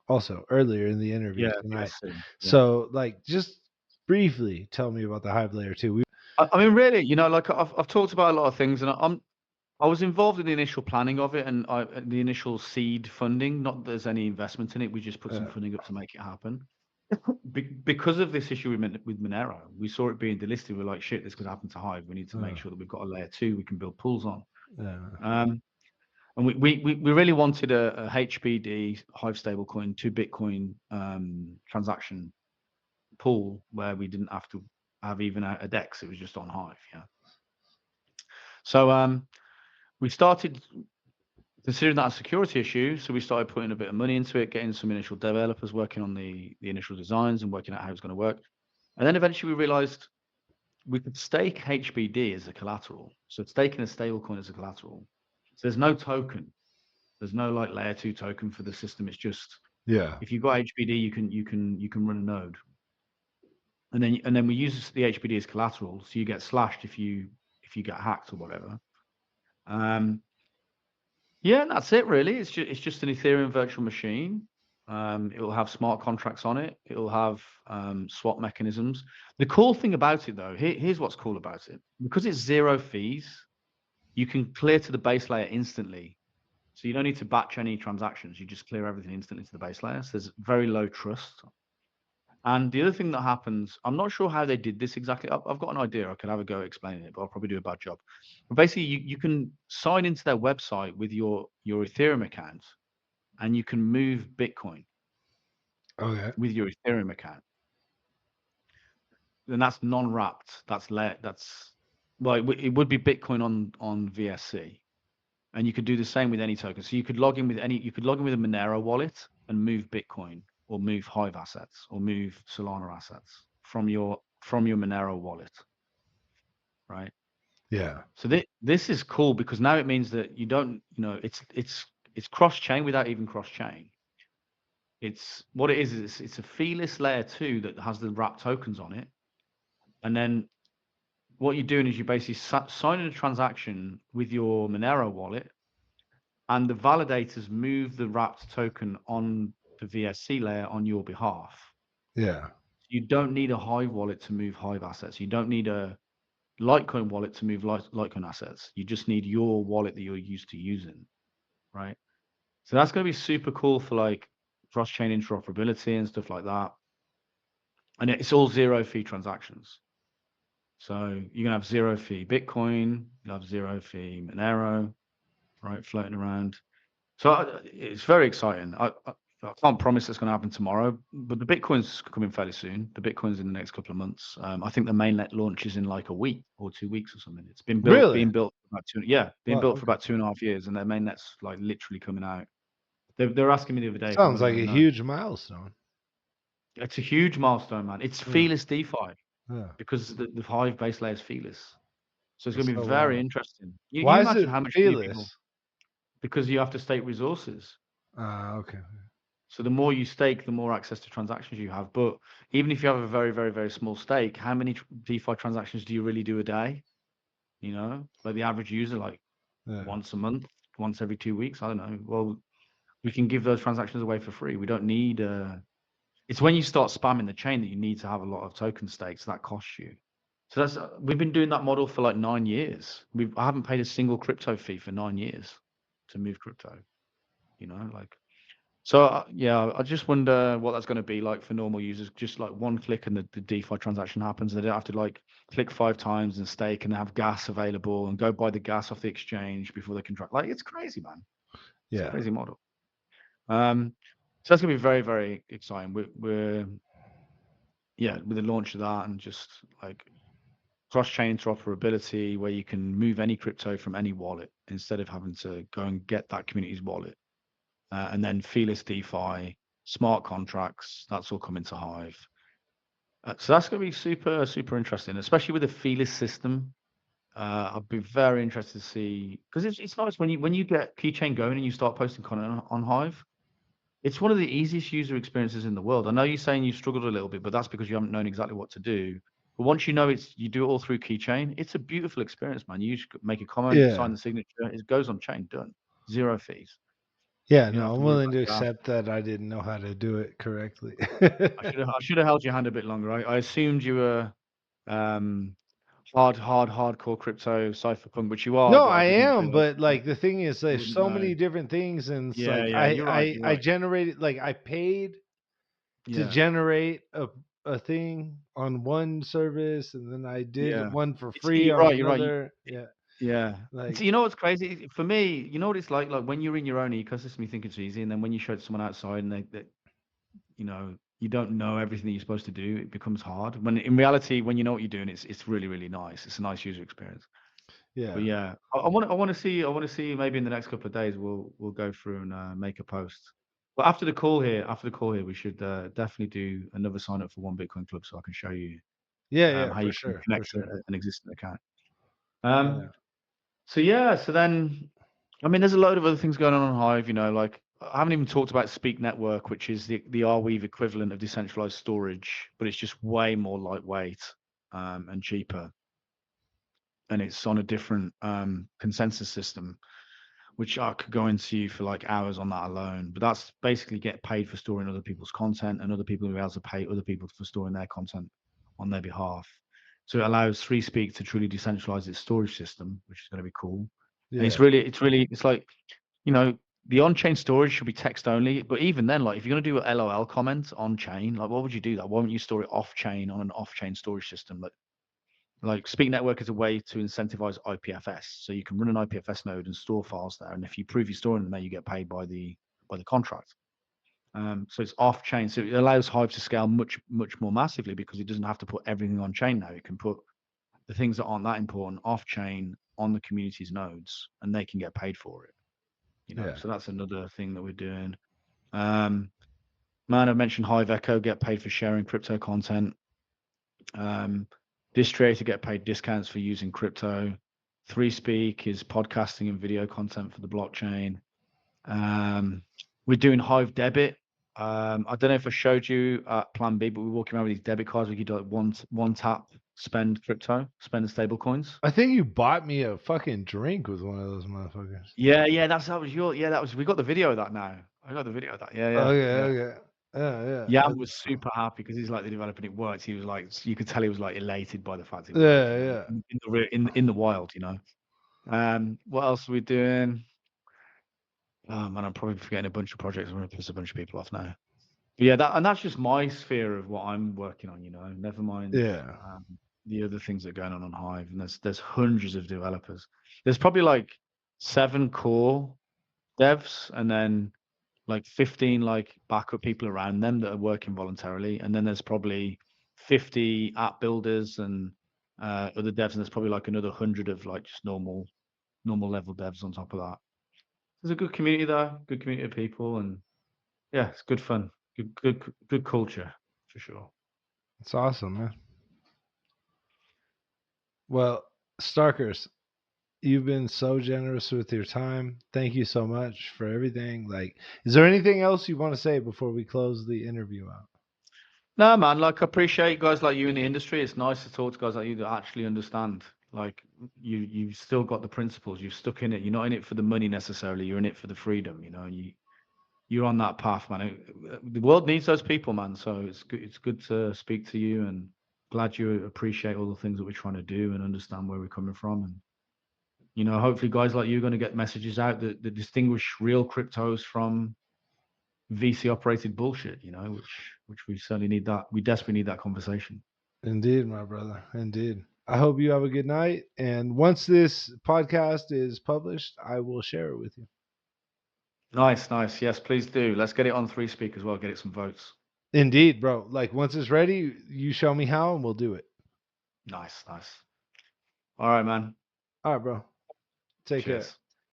also earlier in the interview Yeah, tonight. yeah. So, like, just briefly tell me about the Hive layer 2. I mean, really, you know, like I've talked about a lot of things, and I was involved in the initial planning of it and the initial seed funding. Not that there's any investment in it. We just put some funding up to make it happen. Because of this issue with Monero, we saw it being delisted. We're like, shit, this could happen to Hive. We need to make sure that we've got a layer 2 we can build pools on. And we really wanted a HBD Hive stablecoin to Bitcoin transaction pool where we didn't have to have even a DEX. It was just on Hive. Yeah. So we started considering that a security issue, so we started putting a bit of money into it, getting some initial developers working on the initial designs and working out how it's going to work. And then eventually we realized we could stake HBD as a collateral. So staking a stablecoin as a collateral. So there's no token. There's no like layer 2 token for the system. It's just if you've got HBD, you can run a node. And then we use the HBD as collateral, so you get slashed if you get hacked or whatever. Yeah, that's it really. It's just an Ethereum virtual machine. It will have smart contracts on it. It will have swap mechanisms. The cool thing about it though, here's what's cool about it. Because it's 0 fees, you can clear to the base layer instantly. So you don't need to batch any transactions. You just clear everything instantly to the base layer. So there's very low trust. And the other thing that happens, I'm not sure how they did this exactly. I've got an idea. I could have a go explaining it, but I'll probably do a bad job. But basically, you can sign into their website with your Ethereum account, and you can move Bitcoin with your Ethereum account. And that's non-wrapped. That's well, it would be Bitcoin on VSC, and you could do the same with any token. So you could log in with a Monero wallet and move Bitcoin, or move Hive assets, or move Solana assets from your Monero wallet, right? Yeah. So this is cool because now it means that you don't, you know, it's cross chain without even cross chain. It's what it is it's a feeless layer 2 that has the wrapped tokens on it, and then what you're doing is you basically signing a transaction with your Monero wallet, and the validators move the wrapped token on the VSC layer on your behalf. Yeah. You don't need a Hive wallet to move Hive assets. You don't need a Litecoin wallet to move Litecoin assets. You just need your wallet that you're used to using, right? So that's going to be super cool for like cross-chain interoperability and stuff like that. And it's all 0 fee transactions. So you're going to have 0 fee Bitcoin, you have 0 fee Monero, right, floating around. So it's very exciting. I can't promise it's going to happen tomorrow, but the Bitcoin's coming fairly soon. The Bitcoin's in the next couple of months. I think the mainnet launch is in like a week or 2 weeks or something. It's been built, Really? being built for about Wow, for about 2.5 years, and their mainnet's like literally coming out. They're asking me the other day if I sounds want to like let a them know. huge milestone. It's a huge milestone, man. It's feeless DeFi Yeah. because the Hive base layer is feeless. So it's going to be So very wild. interesting. You Why is imagine it how much money people, feeless? because you have to stake resources. Okay. So the more you stake, the more access to transactions you have. But even if you have a very, very, very small stake, how many DeFi transactions do you really do a day? You know, like the average user, like once a month, once every 2 weeks. I don't know. Well, we can give those transactions away for free. We don't need It's when you start spamming the chain that you need to have a lot of token stakes that costs you. So that's we've been doing that model for like 9 years. I haven't paid a single crypto fee for 9 years to move crypto. Like so. Yeah, I just wonder what that's going to be like for normal users. Just like one click and the DeFi transaction happens. They don't have to like click 5 times and stake and have gas available and go buy the gas off the exchange before they can try. Like it's crazy, man. It's a Yeah. crazy model. So that's gonna be very, very exciting. We're with the launch of that and just like cross-chain interoperability where you can move any crypto from any wallet instead of having to go and get that community's wallet. And then feeless DeFi, smart contracts, that's all coming to Hive. So that's going to be super, super interesting, especially with the feeless system. I'd be very interested to see because it's nice when you get keychain going and you start posting content on Hive. It's one of the easiest user experiences in the world. I know you're saying you struggled a little bit, but that's because you haven't known exactly what to do. But once you know you do it all through keychain, it's a beautiful experience, man. You just make a comment, Yeah. sign the signature, it goes on chain, done. 0 fees. Yeah, You don't no, have to I'm worry willing about to gas. accept that I didn't know how to do it correctly. I should have held your hand a bit longer. I assumed you were hardcore crypto cypherpunk, which you are, No, but I I didn't am, realize but like the thing is, you there's wouldn't so know. many different things, and it's Yeah, like yeah, I you're right. I You're I right. generated like I paid to Yeah, generate a thing on one service, and then I did yeah. one for It's free you're on right. You're right. another. Yeah, Yeah. And like so you know what's crazy? For me, you know what it's like when you're in your own ecosystem, you think it's easy, and then when you show it to someone outside and they you don't know everything that you're supposed to do, it becomes hard. When in reality, when you know what you're doing, it's really, really nice. It's a nice user experience. yeah, But yeah, I want to see maybe in the next couple of days we'll go through and make a post. But after the call here, we should definitely do another sign up for One Bitcoin Club so I can show you yeah, how for you can sure, for connect to sure. an existing account. Yeah, Um, so then I mean, there's a load of other things going on Hive. Like I haven't even talked about Speak Network, which is the Arweave equivalent of decentralized storage, but it's just way more lightweight and cheaper, and it's on a different consensus system, which I could go into for like hours on that alone. But that's basically get paid for storing other people's content, and other people will be able to pay other people for storing their content on their behalf. So it allows FreeSpeak to truly decentralize its storage system, which is going to be cool. And yeah, it's like the on-chain storage should be text only, but even then, like if you're going to do an LOL comment on-chain, like what would you do that? Why wouldn't you store it off-chain on an off-chain storage system? Like Speak Network is a way to incentivize IPFS, so you can run an IPFS node and store files there, and if you prove you're storing them there, you get paid by the contract. So it's off-chain, so it allows Hive to scale much more massively because it doesn't have to put everything on-chain now. It can put the things that aren't that important off-chain on the community's nodes, and they can get paid for it. yeah. So that's another thing that we're doing. Man, I mentioned Hive Echo get paid for sharing crypto content. Distray to get paid discounts for using crypto. FreeSpeak is podcasting and video content for the blockchain. We're doing Hive Debit. I don't know if I showed you at Plan B, but we're walking around with these debit cards. We could do like one tap, spend crypto, spend stable coins. I think you bought me a fucking drink with one of those motherfuckers. Yeah, we got the video of that now. I got the video of that. Okay, Yeah. okay. Yeah, Yam was super happy because he's like the developer and it worked. He was like, you could tell he was like elated by the fact it worked. yeah. In the wild. What else are we doing? Oh man, I'm probably forgetting a bunch of projects. I'm gonna piss a bunch of people off now. But yeah, that's just my sphere of what I'm working on. Never mind Yeah. the other things that are going on Hive. And there's hundreds of developers. There's probably like 7 core devs, and then like 15 like backup people around them that are working voluntarily, and then there's probably 50 app builders and other devs, and there's probably like another 100 of like just normal level devs on top of that. There's a good community there, good community of people, and yeah, it's good fun, good culture for sure. It's awesome, man. Well, Starkerz, you've been so generous with your time. Thank you so much for everything. Like, is there anything else you want to say before we close the interview out? No, man, like I appreciate guys like you in the industry. It's nice to talk to guys like you that actually understand. Like you've still got the principles. You've stuck in it. You're not in it for the money necessarily. You're in it for the freedom. You you're on that path, man. The world needs those people, man. So it's good to speak to you, and glad you appreciate all the things that we're trying to do and understand where we're coming from. And hopefully guys like you are going to get messages out that distinguish real cryptos from VC operated bullshit, which we certainly need that. We desperately need that conversation. Indeed, my brother. Indeed. I hope you have a good night. And once this podcast is published, I will share it with you. Nice. Yes, please do. Let's get it on 3Speak as well. Get it some votes. Indeed, bro. Like once it's ready, you show me how and we'll do it. Nice. All right, man. All right, bro. Take Cheers. care.